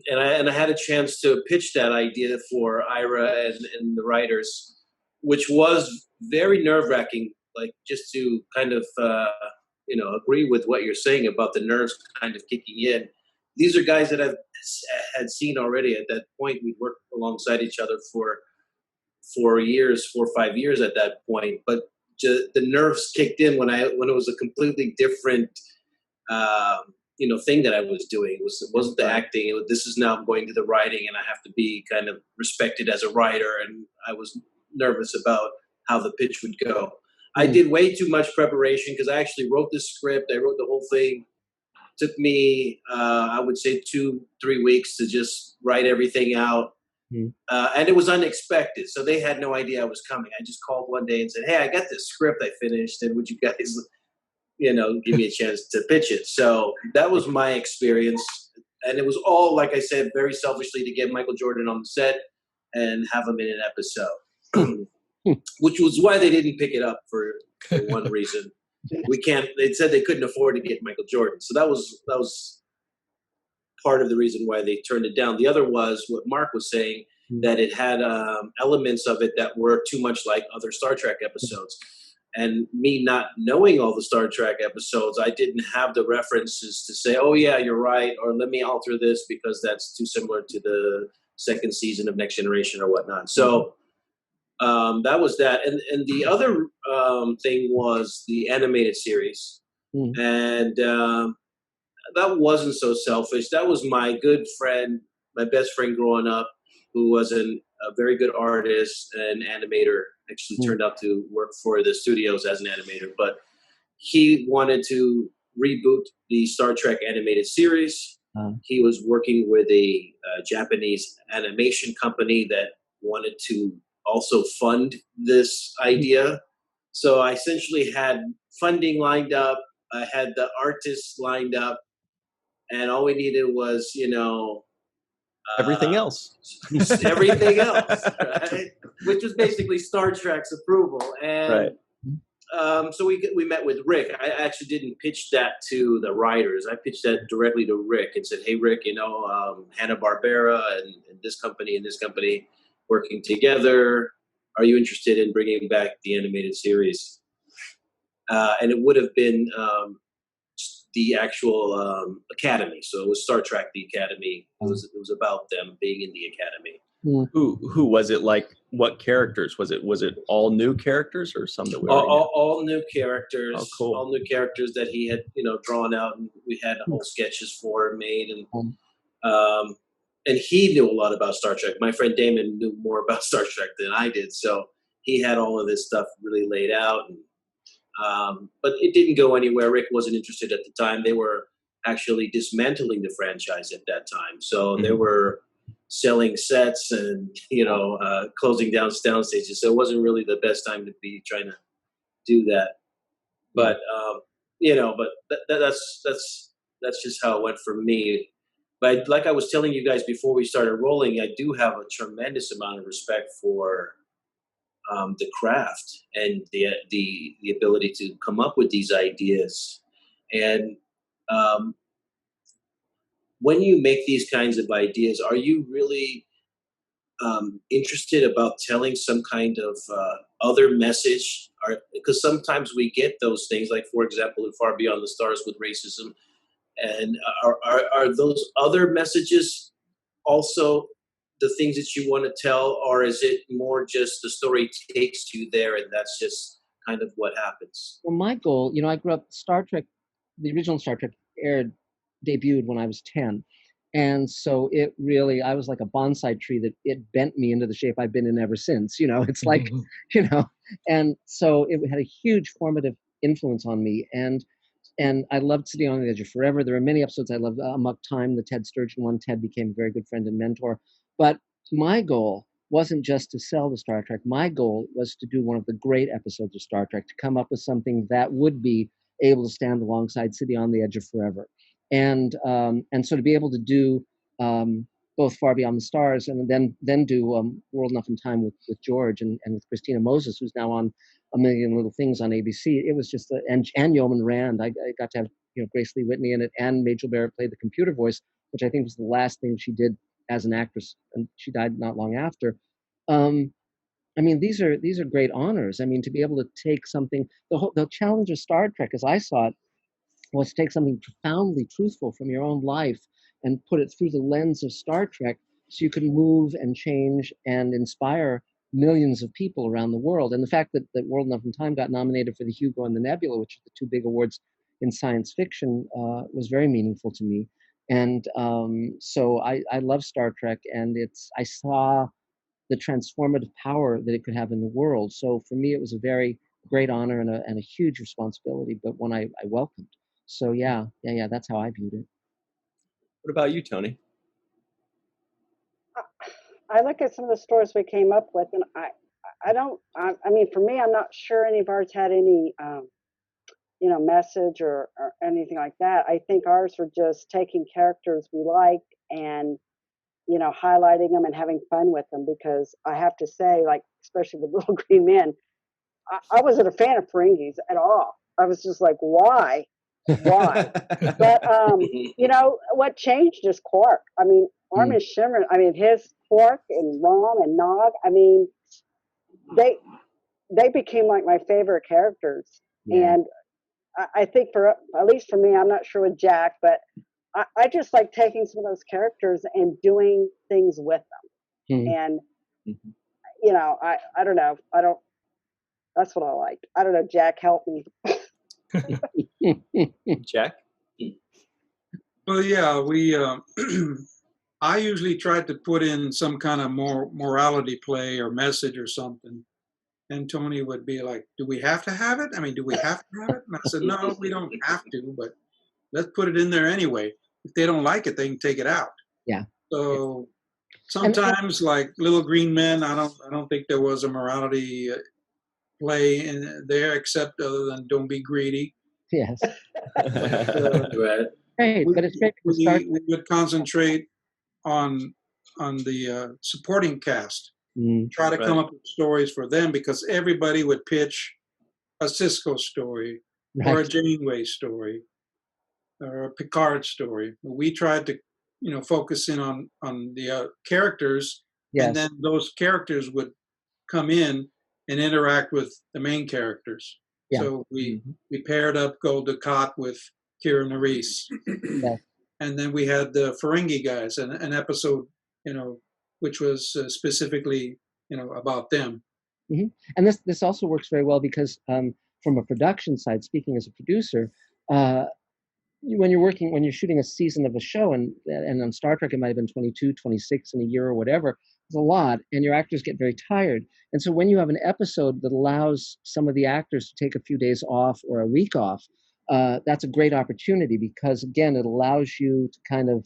And I had a chance to pitch that idea for Ira and the writers, which was very nerve-wracking, like just to kind of, agree with what you're saying about the nerves kind of kicking in. These are guys that I've had seen already. At that point, we'd worked alongside each other for 4 or 5 years at that point. But the nerves kicked in when it was a completely different thing that I was doing. It wasn't the acting. This is now I'm going to the writing, and I have to be kind of respected as a writer. And I was nervous about how the pitch would go. I did way too much preparation because I actually wrote the script. I wrote the whole thing. Took me, I would say 2-3 weeks to just write everything out. And it was unexpected. So they had no idea I was coming. I just called one day and said, hey, I got this script I finished. And would you guys, give me a chance to pitch it? So that was my experience. And it was all, like I said, very selfishly to get Michael Jordan on the set and have him in an episode, which was why they didn't pick it up for one reason. They said they couldn't afford to get Michael Jordan. So that was part of the reason why they turned it down. The other was what Mark was saying, that it had elements of it that were too much like other Star Trek episodes. And me not knowing all the Star Trek episodes, I didn't have the references to say, oh, yeah, you're right, or let me alter this because that's too similar to the second season of Next Generation or whatnot. So that was that. And the other thing was the animated series. And that wasn't so selfish. That was my good friend, my best friend growing up, who was a very good artist and animator. Actually turned out to work for the studios as an animator. But he wanted to reboot the Star Trek animated series. He was working with a Japanese animation company that wanted to also fund this idea. So I essentially had funding lined up. I had the artists lined up. And all we needed was, everything else. Everything else, right? Which was basically Star Trek's approval. And so we met with Rick. I actually didn't pitch that to the writers. I pitched that directly to Rick and said, hey, Rick, Hanna-Barbera and this company working together. Are you interested in bringing back the animated series? And it would have been the actual academy. So it was Star Trek, the Academy. It was about them being in the Academy. Who was it? Like, what characters was it? All new characters or some that we all new characters? Oh, cool. All new characters that he had drawn out, and we had whole sketches for made, and he knew a lot about Star Trek. My friend Damon knew more about Star Trek than I did, so he had all of this stuff really laid out. And but it didn't go anywhere. Rick wasn't interested at the time. They were actually dismantling the franchise at that time. So they were selling sets and, closing down sound stages. So it wasn't really the best time to be trying to do that. But, that's just how it went for me. But like I was telling you guys before we started rolling, I do have a tremendous amount of respect for the craft and the ability to come up with these ideas. And when you make these kinds of ideas, are you really interested about telling some kind of other message? Because sometimes we get those things, like, for example, in Far Beyond the Stars with racism. And are those other messages also the things that you want to tell, or is it more just the story takes you there and that's just kind of what happens? Well, my goal, I grew up, Star Trek, the original Star Trek debuted when I was 10. And so it really, I was like a bonsai tree that it bent me into the shape I've been in ever since. It's like, and so it had a huge formative influence on me. And I loved City on the Edge of Forever. There are many episodes I loved. Amok Time, the Ted Sturgeon one. Ted became a very good friend and mentor. But my goal wasn't just to sell the Star Trek. My goal was to do one of the great episodes of Star Trek, to come up with something that would be able to stand alongside City on the Edge of Forever. And so to be able to do both Far Beyond the Stars and then do World Enough in Time with George and with Christina Moses, who's now on A Million Little Things on ABC. It was just and Yeoman Rand. I got to have Grace Lee Whitney in it, and Majel Barrett played the computer voice, which I think was the last thing she did as an actress, and she died not long after. These are great honors. To be able to take something, the challenge of Star Trek, as I saw it, was to take something profoundly truthful from your own life and put it through the lens of Star Trek, so you can move and change and inspire millions of people around the world. And the fact that World Enough in Time got nominated for the Hugo and the Nebula, which are the two big awards in science fiction was very meaningful to me. And so I love Star Trek, and I saw the transformative power that it could have in the world. So for me, it was a very great honor and a huge responsibility, but one I welcomed. So yeah, that's how I viewed it. What about you, Toni? I look at some of the stories we came up with, and I mean, for me, I'm not sure any of ours had any, message or anything like that. I think ours were just taking characters we liked and, highlighting them and having fun with them, because I have to say, like, especially the Little Green Men, I wasn't a fan of Ferengis at all. I was just like, why? But what changed is Quark. I mean, Armin Shimmer. I mean, his Quark and Rom and Nog. I mean, they became like my favorite characters. Yeah. And I think at least for me, I'm not sure with Jack, but I just like taking some of those characters and doing things with them. And I don't know. That's what I liked. I don't know. Jack, help me. Jack? Well, yeah, we. I usually tried to put in some kind of more morality play or message or something, and Toni would be like, "Do we have to have it? I mean, do we have to have it?" And I said, "No, we don't have to, but let's put it in there anyway. If they don't like it, they can take it out." Yeah. So sometimes, like Little Green Men, I don't think there was a morality play in there, except other than don't be greedy. Yes. Right. Right, but it's great. We would concentrate on the supporting cast. Try to come up with stories for them, because everybody would pitch a Cisco story or a Janeway story or a Picard story. We tried to, focus in on the characters, and then those characters would come in and interact with the main characters. Yeah. So we paired up Gul Dukat with Kira Nerys. And then we had the Ferengi guys, an episode, which was specifically, about them. And this also works very well because from a production side, speaking as a producer, when you're shooting a season of a show, and on Star Trek it might have been 22, 26 in a year or whatever, it's a lot, and your actors get very tired. And so when you have an episode that allows some of the actors to take a few days off or a week off, that's a great opportunity, because again, it allows you to kind of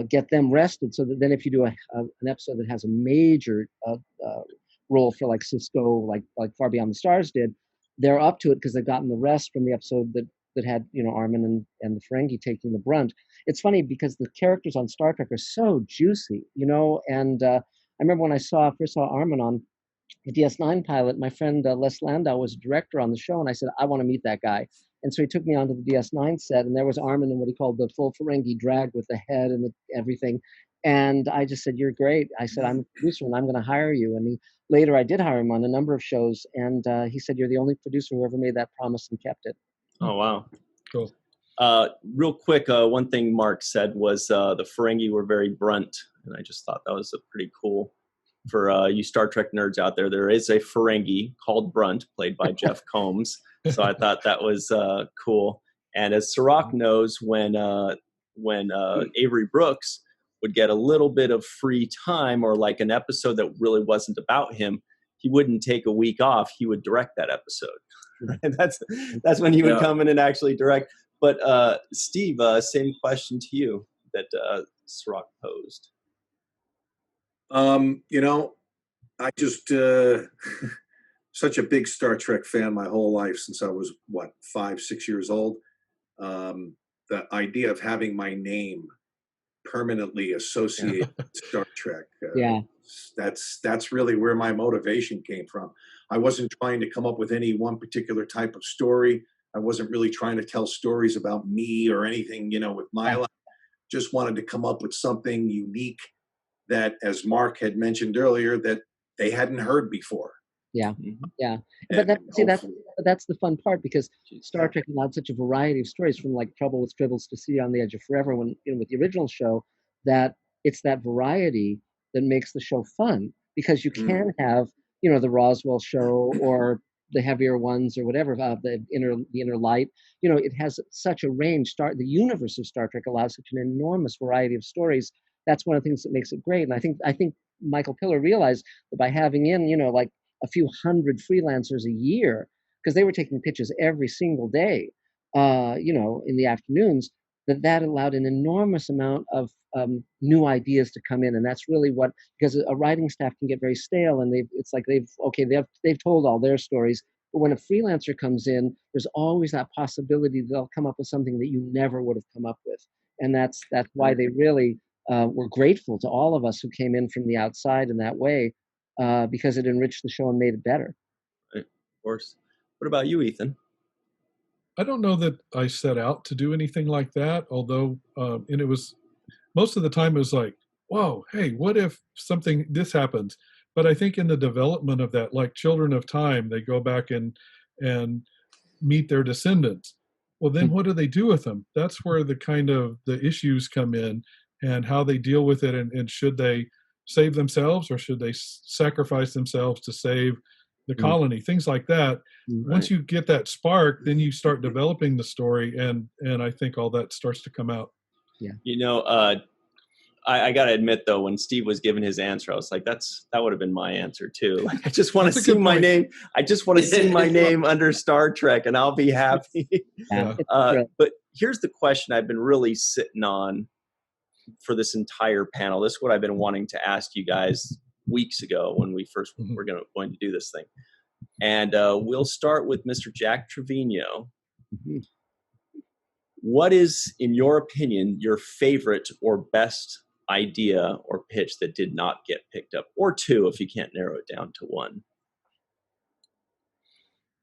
get them rested, so that then if you do an episode that has a major role for like Cisco, like Far Beyond the Stars did, they're up to it because they've gotten the rest from the episode that had Armin and the Ferengi taking the brunt. It's funny because the characters on Star Trek are so juicy, and I remember when I first saw Armin on the DS9 pilot, my friend Les Landau was a director on the show, and I said, I want to meet that guy. And so he took me onto the DS9 set, and there was Armin in what he called the full Ferengi drag with the head and everything. And I just said, you're great. I said, I'm a producer, and I'm going to hire you. And later I did hire him on a number of shows, and he said, you're the only producer who ever made that promise and kept it. Oh, wow. Cool. Real quick, one thing Mark said was the Ferengi were very brunt, and I just thought that was a pretty cool. For you Star Trek nerds out there, there is a Ferengi called Brunt, played by Jeff Combs. So I thought that was cool. And as Cirroc knows, when Avery Brooks would get a little bit of free time, or like an episode that really wasn't about him, he wouldn't take a week off. He would direct that episode. Right? That's when he would come in and actually direct. But Steve, same question to you that Cirroc posed. I just such a big Star Trek fan my whole life, since I was 5, 6 years old. The idea of having my name permanently associated with Star Trek, that's really where my motivation came from. I wasn't trying to come up with any one particular type of story. I wasn't really trying to tell stories about me or anything, with my life. Just wanted to come up with something unique that, as Mark had mentioned earlier, that they hadn't heard before. Yeah. But that's the fun part, because Star Trek allowed such a variety of stories, from like Trouble with Tribbles to See on the Edge of Forever, when with the original show, that it's that variety that makes the show fun, because you can have the Roswell show, or the heavier ones or whatever, the inner light. It has such a range. The universe of Star Trek allows such an enormous variety of stories. That's one of the things that makes it great. And I think Michael Piller realized that by having in, like a few hundred freelancers a year, because they were taking pitches every single day, in the afternoons, that allowed an enormous amount of new ideas to come in. And that's really because a writing staff can get very stale, and they've told all their stories. But when a freelancer comes in, there's always that possibility that they'll come up with something that you never would have come up with. And that's why they really were grateful to all of us who came in from the outside in that way, because it enriched the show and made it better. Right. Of course. What about you, Ethan? I don't know that I set out to do anything like that, although, and it was, most of the time it was like, whoa, hey, what if this happens? But I think in the development of that, like Children of Time, they go back and meet their descendants. Well, then what do they do with them? That's where the issues come in, and how they deal with it, and should they save themselves, or should they sacrifice themselves to save the colony, things like that. Right. Once you get that spark, then you start developing the story, and I think all that starts to come out. Yeah. I got to admit, though, when Steve was giving his answer, I was like, that would have been my answer too. Like, I just want to see my name. I just want to see my name under Star Trek, and I'll be happy. Yeah. But here's the question I've been really sitting on for this entire panel. This is what I've been wanting to ask you guys weeks ago when we first were going to do this thing. And we'll start with Mr. Jack Trevino. Mm-hmm. What is, in your opinion, your favorite or best idea or pitch that did not get picked up? Or two, if you can't narrow it down to one.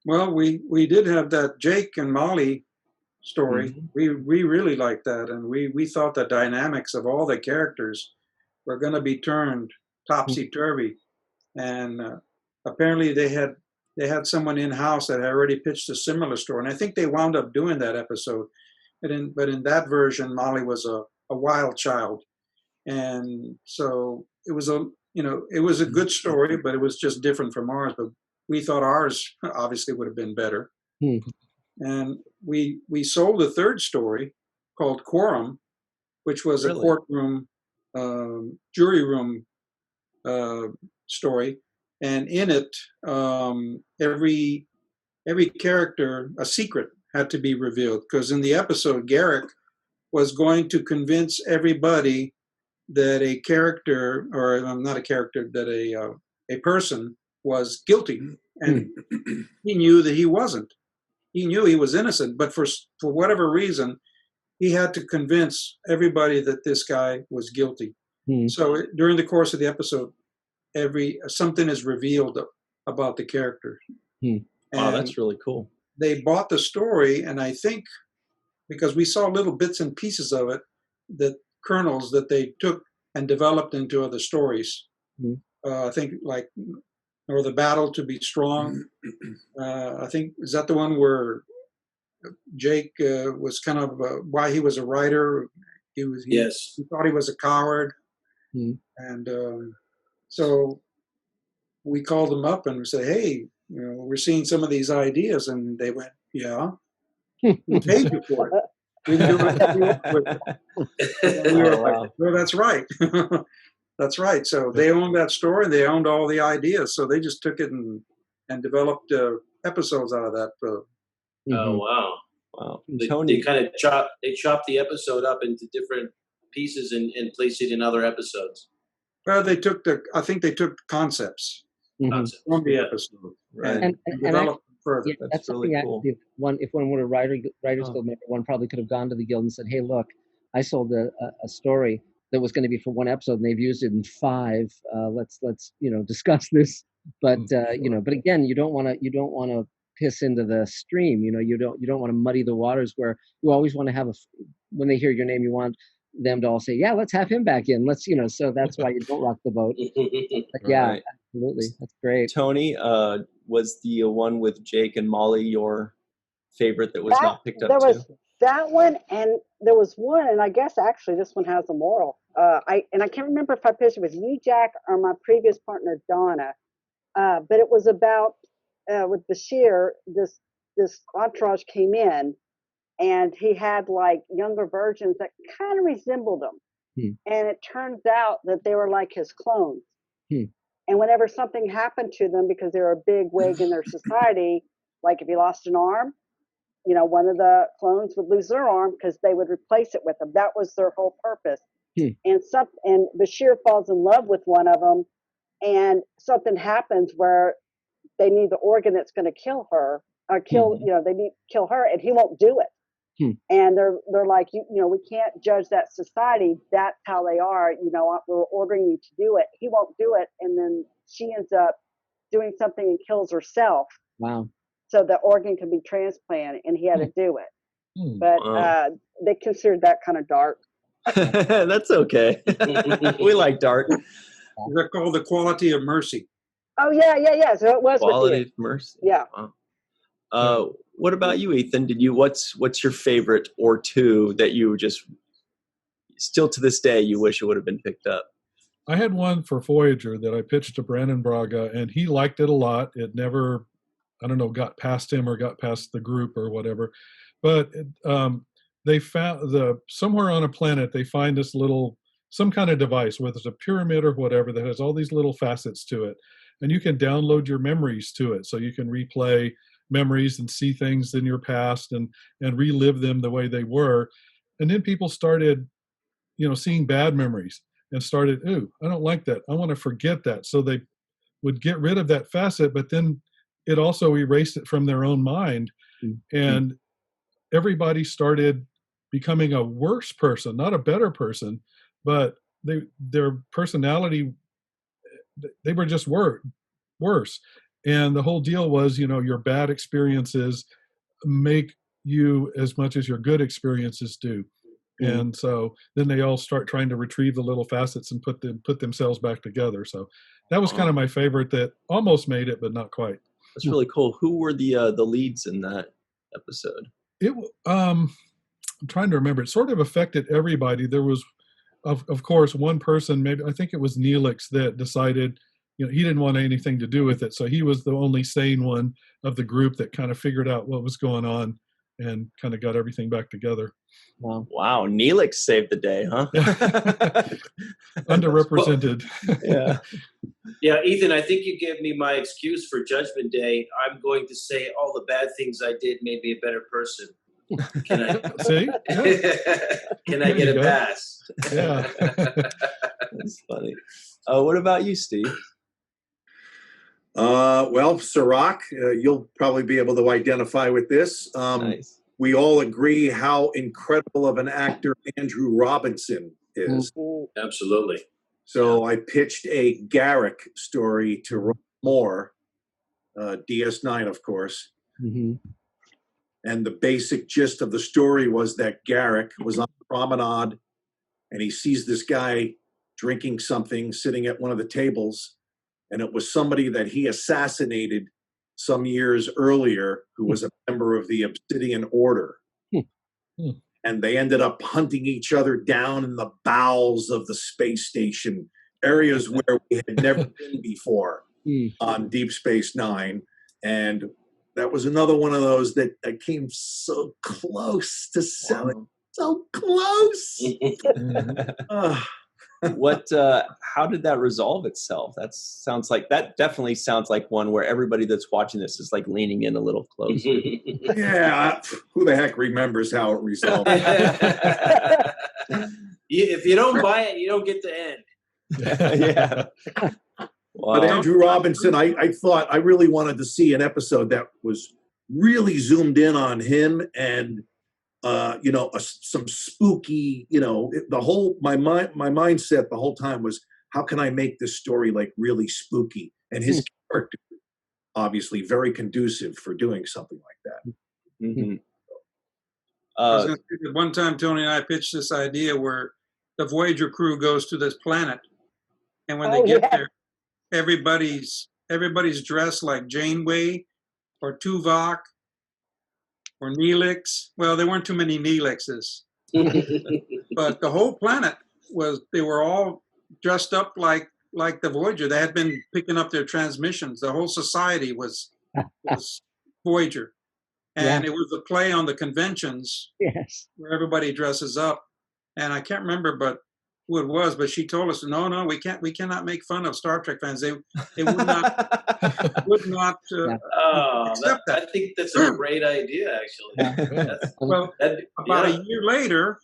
Well, we did have that Jake and Molly story. Mm-hmm. We really liked that, and we thought the dynamics of all the characters were going to be turned topsy-turvy. And apparently they had someone in-house that had already pitched a similar story, and I think they wound up doing that episode. But in that version, Molly was a wild child, and so it was a good story, but it was just different from ours. But we thought ours obviously would have been better. And we sold a third story called Quorum, which was a courtroom, jury room story, and in it, every character, a secret had to be revealed, because in the episode, Garrick was going to convince everybody that a character, or not a character, that a person was guilty, and he knew that he wasn't. He knew he was innocent, but for whatever reason, he had to convince everybody that this guy was guilty. So during the course of the episode, something is revealed about the character. Wow, that's really cool. They bought the story, and I think because we saw little bits and pieces of it, that kernels that they took and developed into other stories. I think like, or the battle to be strong. I think, is that the one where Jake was kind of why he was a writer? He thought he was a coward, and so we called them up and we said, "Hey, we're seeing some of these ideas," and they went, "Yeah, we paid you for it. We can do whatever you want with it." And we were like, "Well, that's right." That's right. So they owned that story, and they owned all the ideas. So they just took it and developed episodes out of that. Oh, wow. Wow. They kind of chopped the episode up into different pieces and placed it in other episodes. Well, I think they took concepts from the episode, right, and developed them further. Yeah, that's really cool. If one were a writers guild member, one probably could have gone to the guild and said, "Hey, look, I sold a story that was going to be for one episode, and they've used it in 5. Let's discuss this." But but again, you don't want to piss into the stream. You don't want to muddy the waters, where you always want to have when they hear your name, you want them to all say, "Yeah, let's have him back in." So that's why you don't rock the boat. But yeah, right. Absolutely, that's great. Tony, was the one with Jake and Molly your favorite that was not picked up? There was that one, and there was one, and I guess actually this one has a moral. I can't remember if I pitched it with you, Jack, or my previous partner Donna, but it was about with Bashir, this entourage came in, and he had like younger versions that kind of resembled him. And it turns out that they were like his clones. And whenever something happened to them, because they were a big wig in their society, like if he lost an arm, you know, one of the clones would lose their arm because they would replace it with them. That was their whole purpose. And Bashir falls in love with one of them, and something happens where they need the organ that's going to kill her, or kill, you know, they need to kill her, and he won't do it. And they're like, you know, we can't judge that society. That's how they are. You know, we're ordering you to do it. He won't do it, and then she ends up doing something and kills herself. Wow. So the organ can be transplanted, and he had to do it. But they considered that kind of dark. That's okay. We like dark. They're called The Quality of Mercy. Oh yeah. So it was Quality with of Mercy. you. Yeah. Wow. What about you, Ethan? What's your favorite or two that you just still to this day you wish it would have been picked up? I had one for Voyager that I pitched to Brandon Braga, and he liked it a lot. It never, I don't know, got past him or got past the group or whatever. But they found somewhere on a planet, they find this some kind of device, whether it's a pyramid or whatever, that has all these little facets to it. And you can download your memories to it. So you can replay memories and see things in your past and relive them the way they were. And then people started, you know, seeing bad memories and started, ooh, I don't like that. I want to forget that. So they would get rid of that facet, but then it also erased it from their own mind. And everybody started becoming a worse person, not a better person, but their personality, they were just worse. And the whole deal was, you know, your bad experiences make you as much as your good experiences do. And so then they all start trying to retrieve the little facets and put themselves back together. So that was kind of my favorite that almost made it, but not quite. That's really cool. Who were the leads in that episode? I'm trying to remember. It sort of affected everybody. There was, of course, one person, maybe I think it was Neelix, that decided, you know, he didn't want anything to do with it. So he was the only sane one of the group that kind of figured out what was going on and kind of got everything back together. Wow. Neelix saved the day, huh? Underrepresented. Yeah. Yeah, Ethan, I think you gave me my excuse for Judgment Day. I'm going to say all the bad things I did made me a better person. Can I? See? Yeah. Can I get a pass? Yeah. That's funny. What about you, Steve? Well, Cirroc, you'll probably be able to identify with this. Nice. We all agree how incredible of an actor Andrew Robinson is. Absolutely. So I pitched a Garak story to Ron Moore, DS9, of course. And the basic gist of the story was that Garak was on the promenade, and he sees this guy drinking something, sitting at one of the tables. And it was somebody that he assassinated some years earlier, who was a member of the Obsidian Order. And they ended up hunting each other down in the bowels of the space station, areas where we had never been before on Deep Space Nine. And that was another one of those that came so close to selling. So close. How did that resolve itself? That definitely sounds like one where everybody that's watching this is like leaning in a little closer. Yeah, who the heck remembers how it resolved? If you don't buy it, you don't get the end. Yeah. Wow. But Andrew Robinson, I thought I really wanted to see an episode that was really zoomed in on him and some spooky, the whole, my mindset the whole time was, how can I make this story like really spooky? And his character, obviously very conducive for doing something like that. I was gonna say that one time Toni and I pitched this idea where the Voyager crew goes to this planet, and when they get there, everybody's dressed like Janeway or Tuvok or Neelix. Well, there weren't too many Neelixes. But the whole planet they were all dressed up like the Voyager. They had been picking up their transmissions. The whole society was was Voyager. And it was a play on the conventions Yes. where everybody dresses up. And I can't remember who it was, but she told us, no, we cannot make fun of Star Trek fans. They would not accept that. I think that's a great idea, actually. Well, about a year later,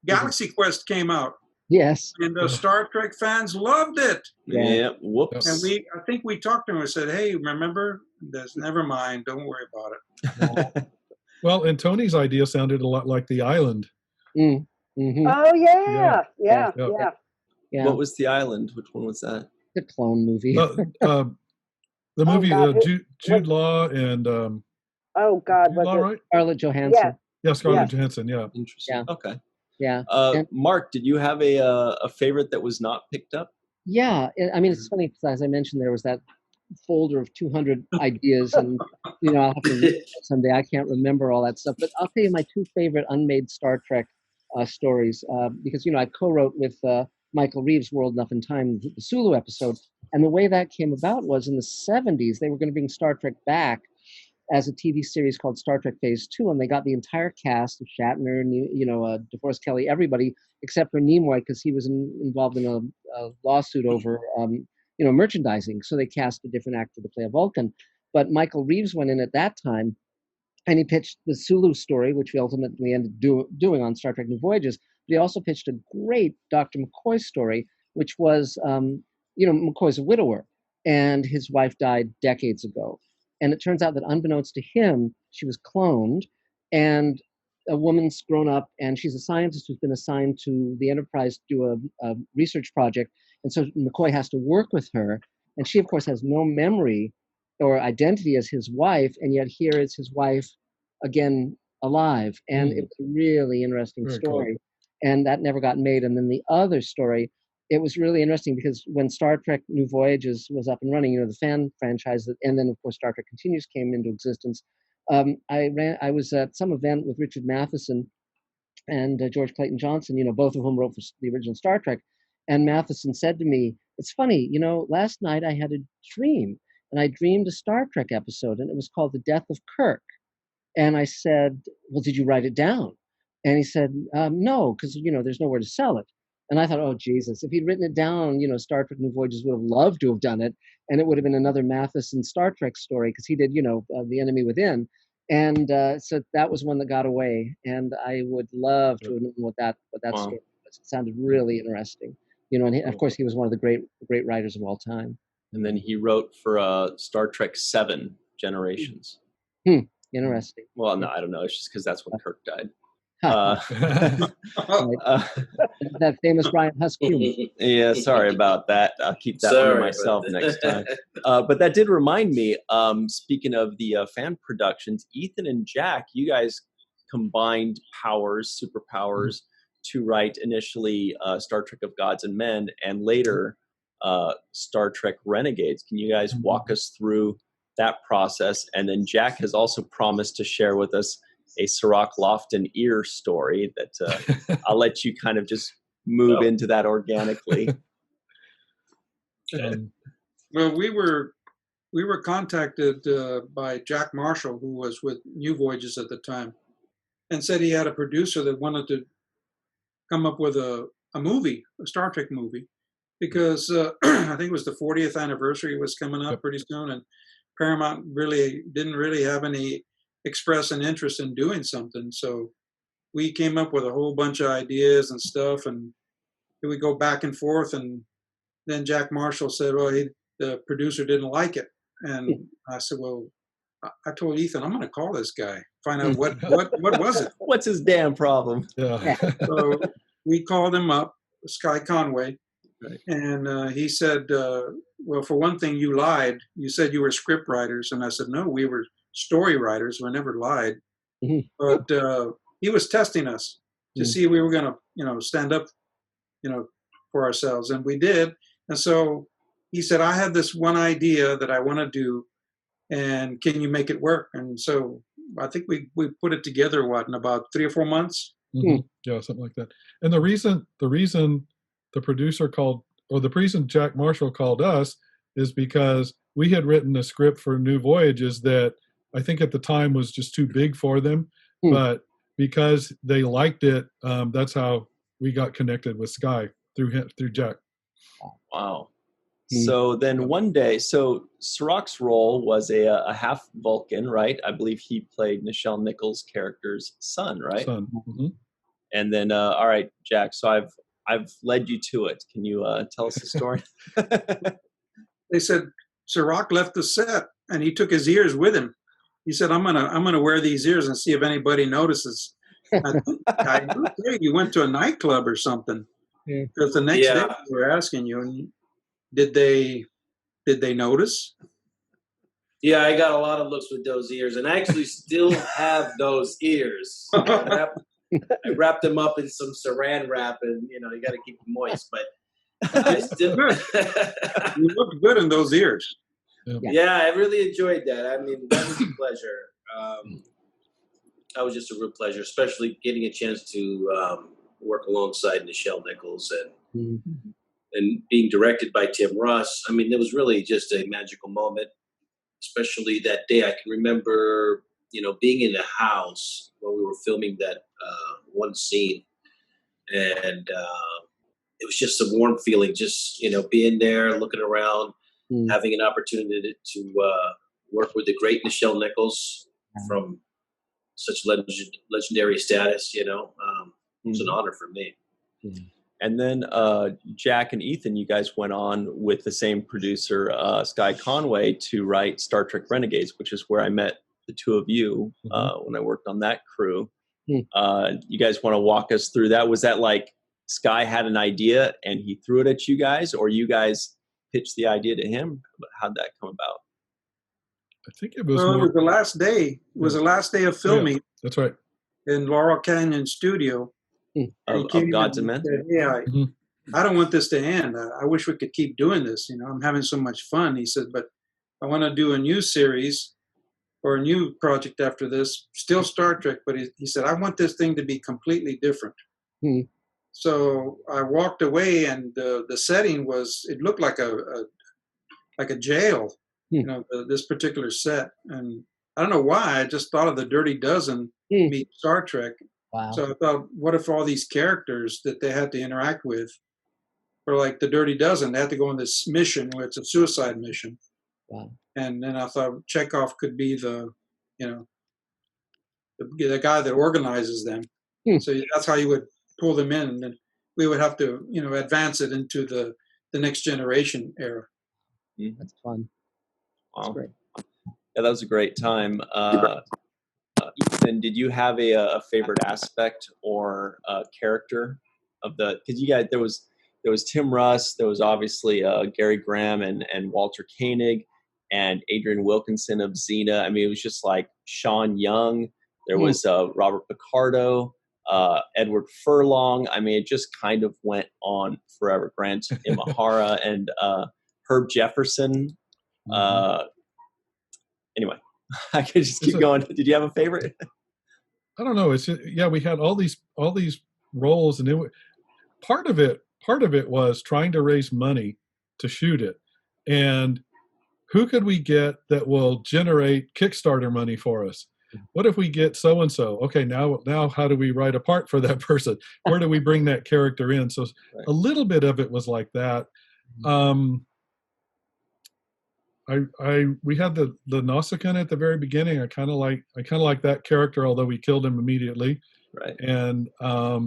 Galaxy Quest came out. Yes. And the Star Trek fans loved it. Yeah. Whoops. And I think we talked to him and said, hey, remember, never mind, don't worry about it. Well, and Tony's idea sounded a lot like The Island. Mm-hmm. Oh yeah. What was The Island? Which one was that? The clone movie. The movie Jude Law and oh God, Jude was Law, it? right? Scarlett Johansson. Yeah, Scarlett Johansson. Yeah. Interesting. Yeah. Okay. Yeah. Mark, did you have a favorite that was not picked up? Yeah. I mean, it's funny because as I mentioned, there was that folder of 200 ideas, and I'll have to read it someday. I can't remember all that stuff, but I'll tell you my two favorite unmade Star Trek stories because I co-wrote with Michael Reeves World Enough in Time, the Sulu episode, and the way that came about was in the 70s they were going to bring Star Trek back as a TV series called Star Trek Phase 2, and they got the entire cast of Shatner, DeForest Kelley, everybody except for Nimoy because he was involved in a lawsuit over merchandising. So they cast a different actor to play a Vulcan. But Michael Reeves went in at that time, and he pitched the Sulu story, which we ultimately ended doing on Star Trek New Voyages. But he also pitched a great Dr. McCoy story, which was, McCoy's a widower, and his wife died decades ago. And it turns out that unbeknownst to him, she was cloned, and a woman's grown up, and she's a scientist who's been assigned to the Enterprise to do a research project. And so McCoy has to work with her. And she, of course, has no memory or identity as his wife. And yet here is his wife again alive. And it was a really interesting story. Cool. And that never got made. And then the other story, it was really interesting because when Star Trek New Voyages was up and running, the fan franchise, and then, of course, Star Trek Continues came into existence. I was at some event with Richard Matheson and George Clayton Johnson, both of whom wrote for the original Star Trek. And Matheson said to me, it's funny, last night I had a dream, and I dreamed a Star Trek episode, and it was called The Death of Kirk. And I said, well, did you write it down? And he said, no, because, there's nowhere to sell it. And I thought, oh, Jesus, if he'd written it down, Star Trek New Voyages would have loved to have done it. And it would have been another Matheson Star Trek story because he did, The Enemy Within. And so that was one that got away. And I would love to know what that story was. It sounded really interesting. And of course, he was one of the great writers of all time. And then he wrote for Star Trek 7 Generations. Interesting. Well, no, I don't know. It's just because that's when Kirk died. That famous Brian Husk humor. Yeah, sorry about that. I'll keep that one to myself next time. But that did remind me, speaking of the fan productions, Ethan and Jack, you guys combined superpowers, to write initially Star Trek of Gods and Men and later Star Trek Renegades. Can you guys walk us through that process? And then Jack has also promised to share with us a Cirroc Lofton ear story that I'll let you kind of just move into that organically. Well, we were contacted by Jack Marshall, who was with New Voyages at the time, and said he had a producer that wanted to come up with a movie, a Star Trek movie, because I think it was the 40th anniversary was coming up pretty soon, and Paramount didn't really have any express an interest in doing something. So we came up with a whole bunch of ideas and stuff, and we go back and forth. And then Jack Marshall said, well, the producer didn't like it. And I said, well, I told Ethan, I'm going to call this guy, find out what was it? What's his damn problem? Yeah. So we called him up, Sky Conway, and he said, well, for one thing, you lied. You said you were script writers. And I said, no, we were story writers. We never lied. But he was testing us to see if we were going to, stand up, for ourselves. And we did. And so he said, I have this one idea that I want to do, and can you make it work? And so I think we put it together, in about 3 or 4 months? Yeah, something like that. And the reason the producer called, or the reason Jack Marshall called us is because we had written a script for New Voyages that I think at the time was just too big for them, but because they liked it, that's how we got connected with Sky through Jack. Wow. So then one day, so Cirroc's role was a half Vulcan, right? I believe he played Nichelle Nichols' character's son, right? Son. Mm-hmm. And then, all right, Jack. So I've led you to it. Can you tell us the story? They said Cirroc left the set and he took his ears with him. He said, "I'm gonna wear these ears and see if anybody notices." I think you went to a nightclub or something, because the next day we were asking you, and did they notice? Yeah, I got a lot of looks with those ears, and I actually still have those ears. I wrapped them up in some saran wrap, and you got to keep them moist. But I still, you looked good in those ears. Yeah, I really enjoyed that. I mean, that was a pleasure. That was just a real pleasure, especially getting a chance to work alongside Nichelle Nichols and being directed by Tim Russ. I mean, it was really just a magical moment, especially that day. I can remember, being in the house when we were filming that one scene, and it was just a warm feeling, just, being there, looking around, having an opportunity to work with the great Nichelle Nichols from such legendary status, it was an honor for me. And then Jack and Ethan, you guys went on with the same producer, Sky Conway, to write Star Trek Renegades, which is where I met the two of you when I worked on that crew. You guys want to walk us through that? Was that like Sky had an idea and he threw it at you guys, or you guys pitched the idea to him? How'd that come about? I think it was it was the last day. It was the last day of filming. Yeah, that's right. In Laurel Canyon Studio. Of Gods and Men? Said, I don't want this to end. I wish we could keep doing this. I'm having so much fun. He said, but I want to do a new series or a new project after this, still Star Trek. But he said, I want this thing to be completely different. So I walked away, and the setting it looked like a jail, this particular set. And I don't know why, I just thought of the Dirty Dozen meet Star Trek. Wow. So I thought, what if all these characters that they had to interact with were like the Dirty Dozen? They had to go on this mission where it's a suicide mission. Wow. And then I thought Chekhov could be the guy that organizes them. So that's how you would pull them in, and then we would have to, advance it into the next generation era. That's fun. Wow. That's great. Yeah, that was a great time. Ethan, did you have a favorite aspect or character of because you guys, there was Tim Russ, there was obviously Gary Graham and Walter Koenig and Adrian Wilkinson of Xena. I mean, it was just like Sean Young. There was Robert Picardo, Edward Furlong. I mean, it just kind of went on forever. Grant Imahara and Herb Jefferson. Anyway, I could just keep going. Did you have a favorite? I don't know. It's we had all these roles, and part of it was trying to raise money to shoot it, and who could we get that will generate Kickstarter money for us? What if we get so and so? Okay, now how do we write a part for that person? Where do we bring that character in? So a little bit of it was like that. We had the Nausicaan at the very beginning. I kind of like that character, although we killed him immediately. Right. And I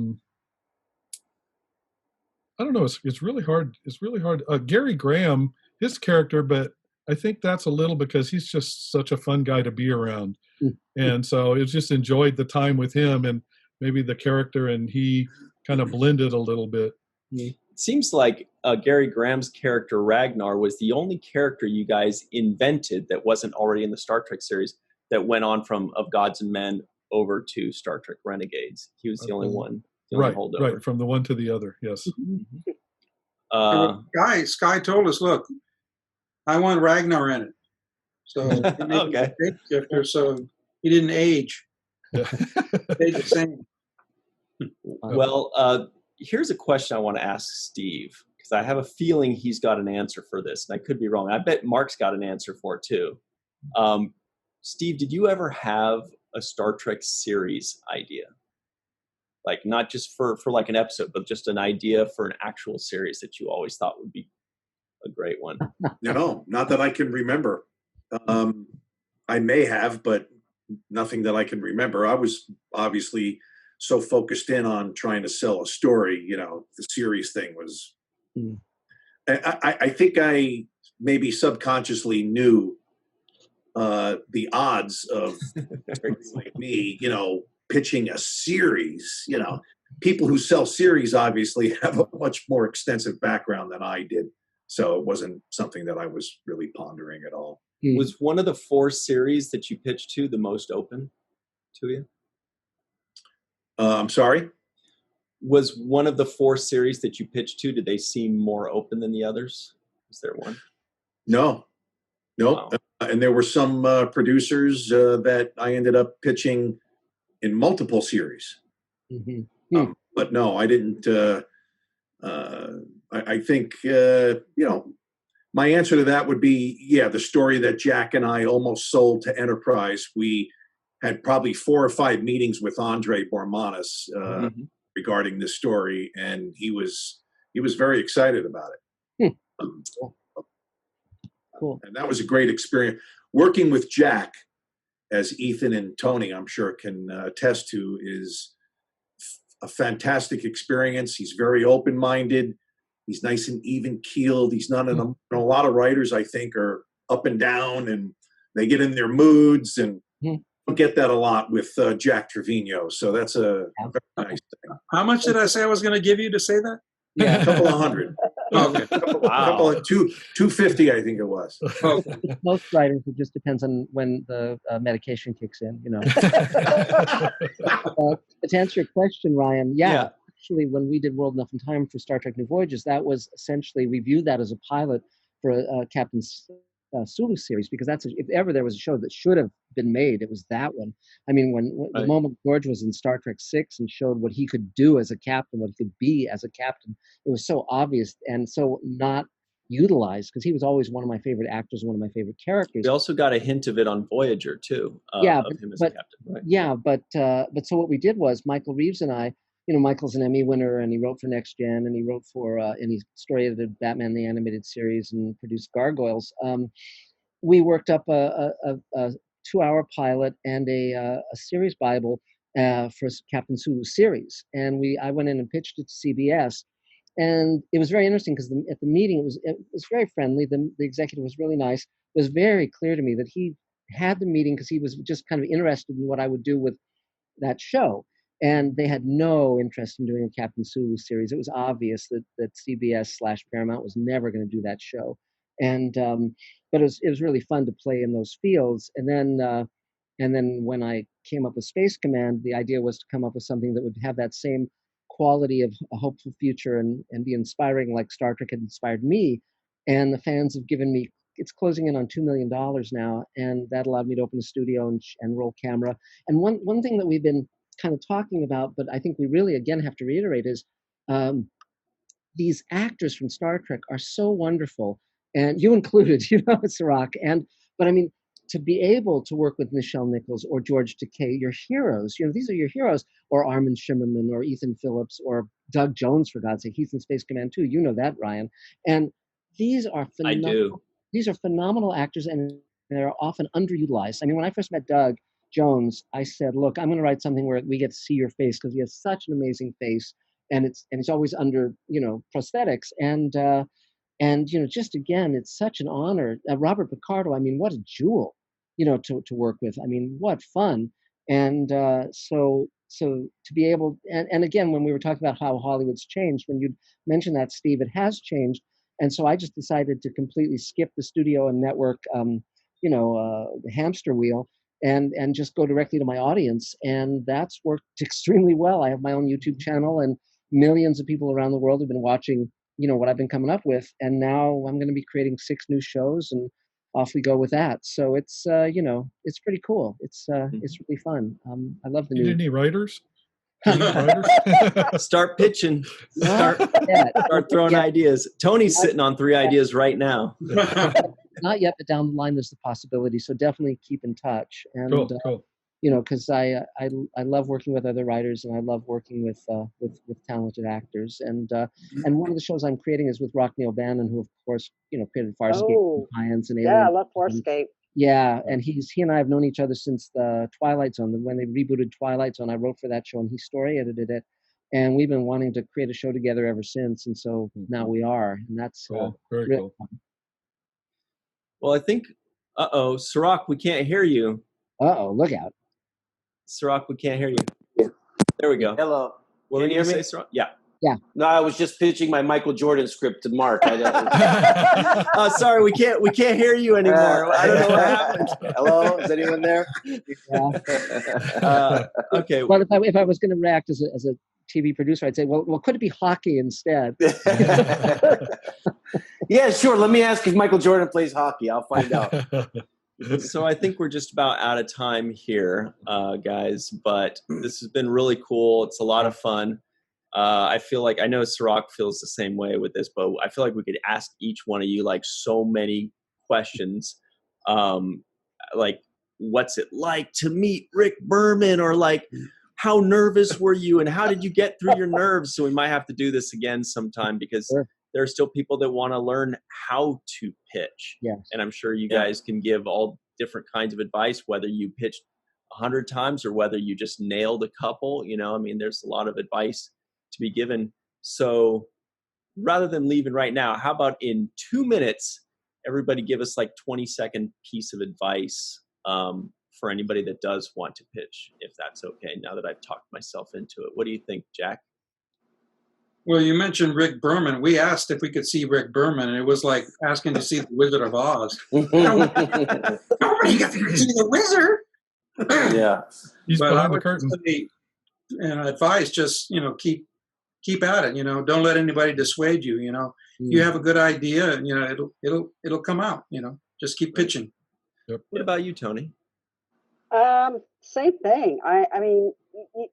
don't know. It's really hard. It's really hard. Gary Graham, his character, but I think that's a little because he's just such a fun guy to be around, and so it's just enjoyed the time with him, and maybe the character and he kind of blended a little bit. It seems like Gary Graham's character Ragnar was the only character you guys invented that wasn't already in the Star Trek series that went on from Of Gods and Men over to Star Trek Renegades. He was the only one. Right, from the one to the other. Yes. Sky told us, look, I want Ragnar in it. So okay. So he didn't age. He stayed the same. Well, here's a question I want to ask Steve, because I have a feeling he's got an answer for this, and I could be wrong. I bet Mark's got an answer for it too. Steve, did you ever have a Star Trek series idea? Like not just for like an episode, but just an idea for an actual series that you always thought would be a great one? No, not that I can remember. I may have, but nothing that I can remember. I was obviously so focused in on trying to sell a story, the series thing was, I think I maybe subconsciously knew the odds of like me, pitching a series. People who sell series obviously have a much more extensive background than I did. So it wasn't something that I was really pondering at all. Was one of the 4 series that you pitched to the most open to you? I'm sorry? Was one of the 4 series that you pitched to, did they seem more open than the others? Is there one? No. Wow. And there were some producers that I ended up pitching in multiple series. But no, I didn't. I think, my answer to that would be, the story that Jack and I almost sold to Enterprise. We had probably 4 or 5 meetings with Andre Bormanis regarding this story, and he was very excited about it. Cool. And that was a great experience. Working with Jack, as Ethan and Toni, I'm sure, can attest to, is a fantastic experience. He's very open-minded. He's nice and even-keeled. He's not in a lot of writers, I think, are up and down, and they get in their moods, and don't get that a lot with Jack Trevino. So that's a very nice thing. How much did I say I was going to give you to say that? Yeah, a couple of hundred. Okay. Couple of 250, I think it was. Okay. Most writers, it just depends on when the medication kicks in, But to answer your question, Ryan, actually, when we did World Enough in Time for Star Trek New Voyages, that was essentially, we viewed that as a pilot for Captain Sulu series, because if ever there was a show that should have been made, it was that one. I mean, when the moment George was in Star Trek 6 and showed what he could do as a captain, what he could be as a captain, it was so obvious and so not utilized, because he was always one of my favorite actors, one of my favorite characters. We also got a hint of it on Voyager too. Of him as a captain, right? Yeah, but so what we did was, Michael Reeves and I, Michael's an Emmy winner, and he wrote for Next Gen, and he wrote for and he story edited Batman the Animated Series and produced Gargoyles. We worked up a 2-hour pilot and a series Bible for Captain Sulu series, and I went in and pitched it to CBS, and it was very interesting because at the meeting it was very friendly. The executive was really nice. It was very clear to me that he had the meeting because he was just kind of interested in what I would do with that show. And they had no interest in doing a Captain Sulu series. It was obvious that CBS/Paramount was never going to do that show. And but it was really fun to play in those fields. And then when I came up with Space Command, the idea was to come up with something that would have that same quality of a hopeful future and be inspiring, like Star Trek had inspired me. And the fans have given me, it's closing in on $2 million now, and that allowed me to open a studio and roll camera. And one thing that we've been kind of talking about, but I think we really again have to reiterate, is these actors from Star Trek are so wonderful, and you included, Cirroc. But I mean, to be able to work with Nichelle Nichols or George Takei, your heroes, these are your heroes, or Armin Shimmerman or Ethan Phillips or Doug Jones, for God's sake, he's in Space Command too. You know that, Ryan. And these are phenomenal. I do. These are phenomenal actors, and they're often underutilized. I mean, when I first met Doug Jones, I said, look, I'm going to write something where we get to see your face, because he has such an amazing face, and it's always under prosthetics, and just again, it's such an honor. Robert Picardo, I mean, what a jewel, to work with. I mean, what fun. And so to be able, and again, when we were talking about how Hollywood's changed, when you mentioned that, Steve, it has changed. And so I just decided to completely skip the studio and network, the hamster wheel, and just go directly to my audience. And that's worked extremely well. I have my own YouTube channel, and millions of people around the world have been watching, what I've been coming up with. And now I'm going to be creating 6 new shows, and off we go with that. So it's, it's pretty cool. It's really fun. I love the You new. need any writers? Start pitching. Start throwing ideas. Tony's sitting on 3 ideas right now. Not yet, but down the line there's the possibility. So definitely keep in touch. And Cool. you know, because I love working with other writers, and I love working with talented actors. And one of the shows I'm creating is with Rockne O'Bannon, who of course created Farscape, Defiance, and Alien. Yeah, I love Farscape. Yeah, and he and I have known each other since the Twilight Zone. When they rebooted Twilight Zone, I wrote for that show, and he story edited it. And we've been wanting to create a show together ever since. And so now we are, and that's Very really cool. fun. Well, I think, Cirroc, we can't hear you. Look out. Cirroc, we can't hear you. There we go. Hello. What did you say, Cirroc? Yeah. No, I was just pitching my Michael Jordan script to Mark. Sorry, we can't hear you anymore. I don't know what happened. Hello, is anyone there? Okay. Well, if I was going to react as a TV producer, I'd say, well, could it be hockey instead? Yeah, sure. Let me ask if Michael Jordan plays hockey. I'll find out. So I think we're just about out of time here, guys, but this has been really cool. It's a lot of fun. I feel like, I know Cirroc feels the same way with this, but I feel like we could ask each one of you like so many questions. Like, what's it like to meet Rick Berman? Or like, how nervous were you and how did you get through your nerves? So we might have to do this again sometime, because there are still people that want to learn how to pitch. Yes. And I'm sure you guys can give all different kinds of advice, whether you pitched 100 times or whether you just nailed a couple. I mean, there's a lot of advice to be given. So rather than leaving right now, how about in 2 minutes, everybody give us like 20-second piece of advice for anybody that does want to pitch, if that's okay, now that I've talked myself into it. What do you think, Jack? Well, you mentioned Rick Berman. We asked if we could see Rick Berman, and it was like asking to see the Wizard of Oz. Nobody got to see the wizard. Yeah. He's But behind the curtain. And advice, just keep at it. Don't let anybody dissuade you. You have a good idea, and it'll come out. Just keep pitching. Yep. What about you, Toni? Same thing. I mean,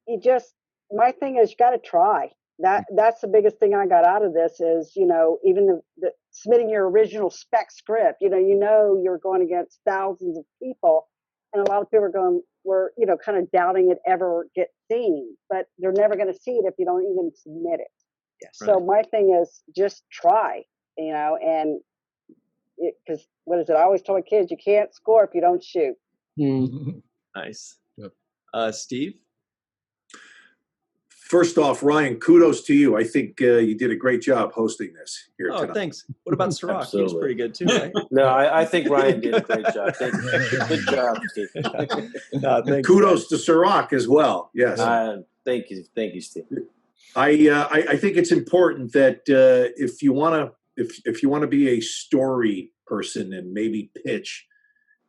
you just, my thing is you got to try. That's the biggest thing I got out of this is, even the submitting your original spec script, you're going against thousands of people, and a lot of people were kind of doubting it ever get seen, but they're never going to see it if you don't even submit it. Yes. So my thing is just try, and because what is it? I always tell my kids, you can't score if you don't shoot. Nice. Yep. Steve? First off, Ryan, kudos to you. I think you did a great job hosting this here tonight. Thanks. What about Cirroc? He was pretty good too, right? No, I think Ryan did a great job. Good job, Steve. Kudos to Cirroc as well. Yes. Thank you, Steve. I think it's important that if you want to be a story person and maybe pitch,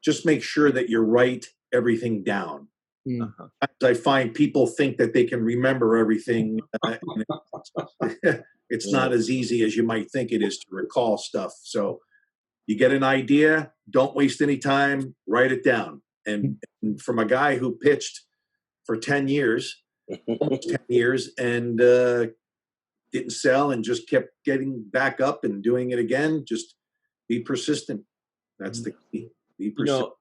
just make sure that you write everything down. I find people think that they can remember everything. It's not as easy as you might think it is to recall stuff. So you get an idea, don't waste any time, write it down. And from a guy who pitched for 10 years, almost 10 years, and didn't sell and just kept getting back up and doing it again, just be persistent. That's the key. Be persistent.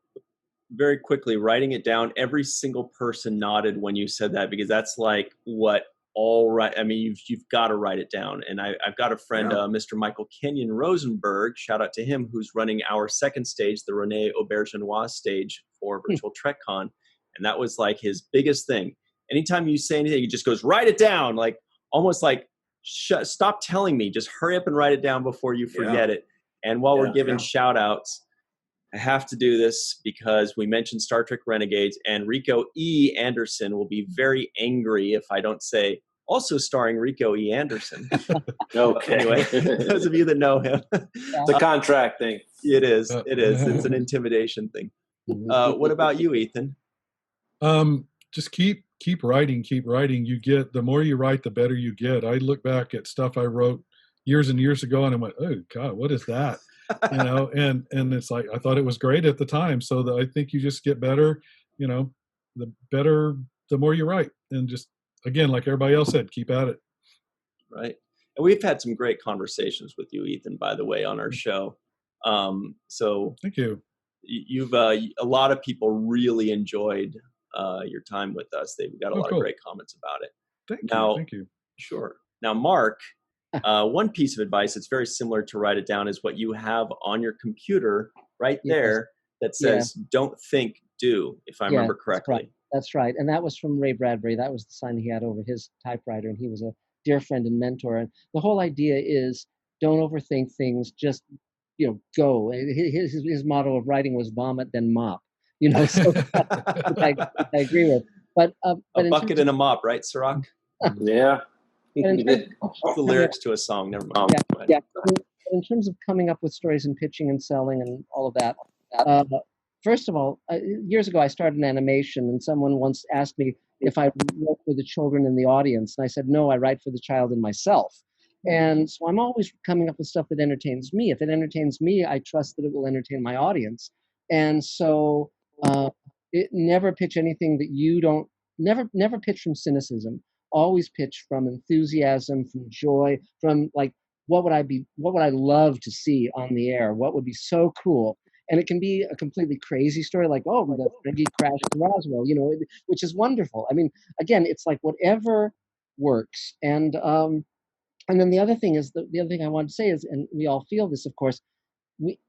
Very quickly, writing it down, every single person nodded when you said that, because that's like what all right. I mean, you've got to write it down. And I've got a friend, Mr. Michael Kenyon Rosenberg, shout out to him, who's running our second stage, the Rene Aubergenois stage for Virtual Trek Con. And that was like his biggest thing. Anytime you say anything, he just goes, write it down. Like almost like, stop telling me, just hurry up and write it down before you forget it. And while we're giving shout outs, I have to do this because we mentioned Star Trek Renegades, and Rico E. Anderson will be very angry if I don't say also starring Rico E. Anderson. Okay. Anyway, those of you that know him. The contract thing. It is. It's an intimidation thing. What about you, Ethan? Just keep writing. You get, the more you write, the better you get. I look back at stuff I wrote years and years ago, and I went, oh God, what is that? And it's like, I thought it was great at the time. So I think you just get better, the more you write, and just again, like everybody else said, keep at it. Right. And we've had some great conversations with you, Ethan, by the way, on our show. So Thank you. you've a lot of people really enjoyed your time with us. They've got a lot cool. of great comments about it. Thank you. Sure. Now, Mark, one piece of advice that's very similar to write it down is what you have on your computer right there that says, don't think, do, if I remember correctly. That's right. And that was from Ray Bradbury. That was the sign he had over his typewriter. And he was a dear friend and mentor. And the whole idea is don't overthink things. Just, go. His motto of writing was vomit, then mop. So I agree with. But a bucket and a mop, right, Cirroc? Yeah. The lyrics to a song. Never mind. Yeah. In terms of coming up with stories and pitching and selling and all of that, first of all, years ago I started an animation, and someone once asked me if I wrote for the children in the audience, and I said no, I write for the child and myself. And so I'm always coming up with stuff that entertains me. If it entertains me, I trust that it will entertain my audience. And so never pitch anything that you don't. Never pitch from cynicism. Always pitch from enthusiasm, from joy, from like what would I love to see on the air? What would be so cool? And it can be a completely crazy story, like, the Fergie crashed in Roswell, which is wonderful. I mean, again, it's like whatever works. And then the other thing is the other thing I wanted to say is, and we all feel this, of course.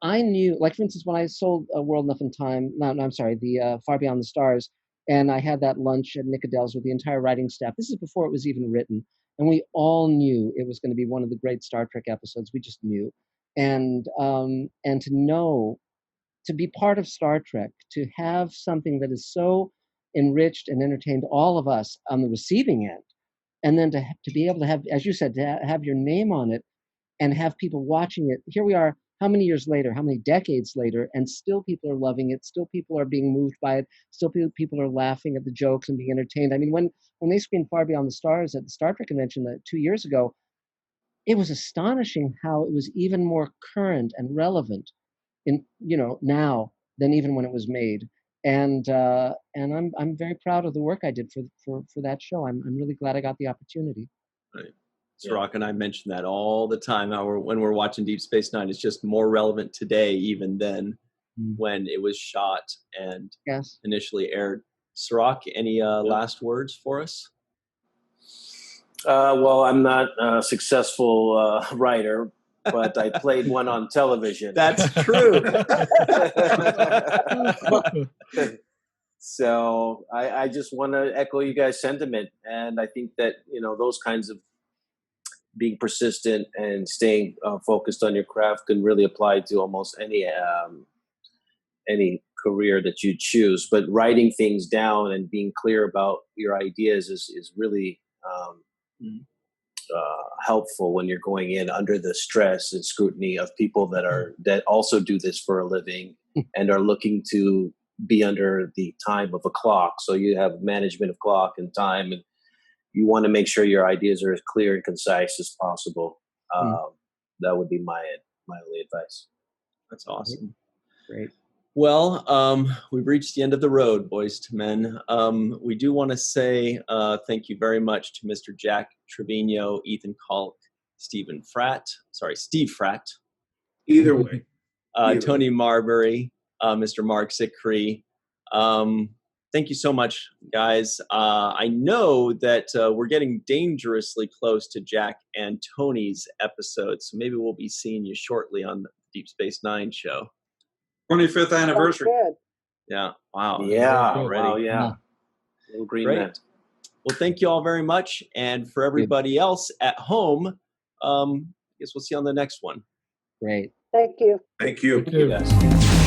I knew, like for instance, when I sold World Enough in Time. No, I'm sorry, the Far Beyond the Stars. And I had that lunch at Nick Adele's with the entire writing staff. This is before it was even written. And we all knew it was going to be one of the great Star Trek episodes. We just knew. And to know, to be part of Star Trek, to have something that is so enriched and entertained all of us on the receiving end, and then to be able to have, as you said, to have your name on it and have people watching it. Here we are, how many years later, how many decades later, and still people are loving it. Still people are being moved by it. Still people are laughing at the jokes and being entertained. I mean, when they screened Far Beyond the Stars at the Star Trek convention 2 years ago, it was astonishing how it was even more current and relevant in now than even when it was made. And I'm very proud of the work I did for that show. I'm really glad I got the opportunity. Right. Cirroc and I mention that all the time. When we're watching Deep Space Nine, it's just more relevant today even than when it was shot and initially aired. Cirroc, any last words for us? Well, I'm not a successful writer, but I played one on television. That's true. So I just want to echo you guys' sentiment. And I think that, those kinds of being persistent and staying focused on your craft can really apply to almost any career that you choose. But writing things down and being clear about your ideas is really helpful when you're going in under the stress and scrutiny of people that also do this for a living and are looking to be under the time of a clock. So you have management of clock and time, and you want to make sure your ideas are as clear and concise as possible. That would be my only advice. That's awesome. Great. Well, we've reached the end of the road, boys to men. We do want to say thank you very much to Mr. Jack Trevino, Ethan Calk, Steve Fratt. Either way. Toni Marberry, Mr. Marc Zicree. Thank you so much, guys. I know that we're getting dangerously close to Jack and Tony's episode, so maybe we'll be seeing you shortly on the Deep Space Nine show. 25th anniversary. Good. Yeah. Wow. Yeah. Already. Wow, yeah. Little green Great. man. Well, thank you all very much. And for everybody else at home, I guess we'll see you on the next one. Great. Thank you. Thank you. Thank you. Yes.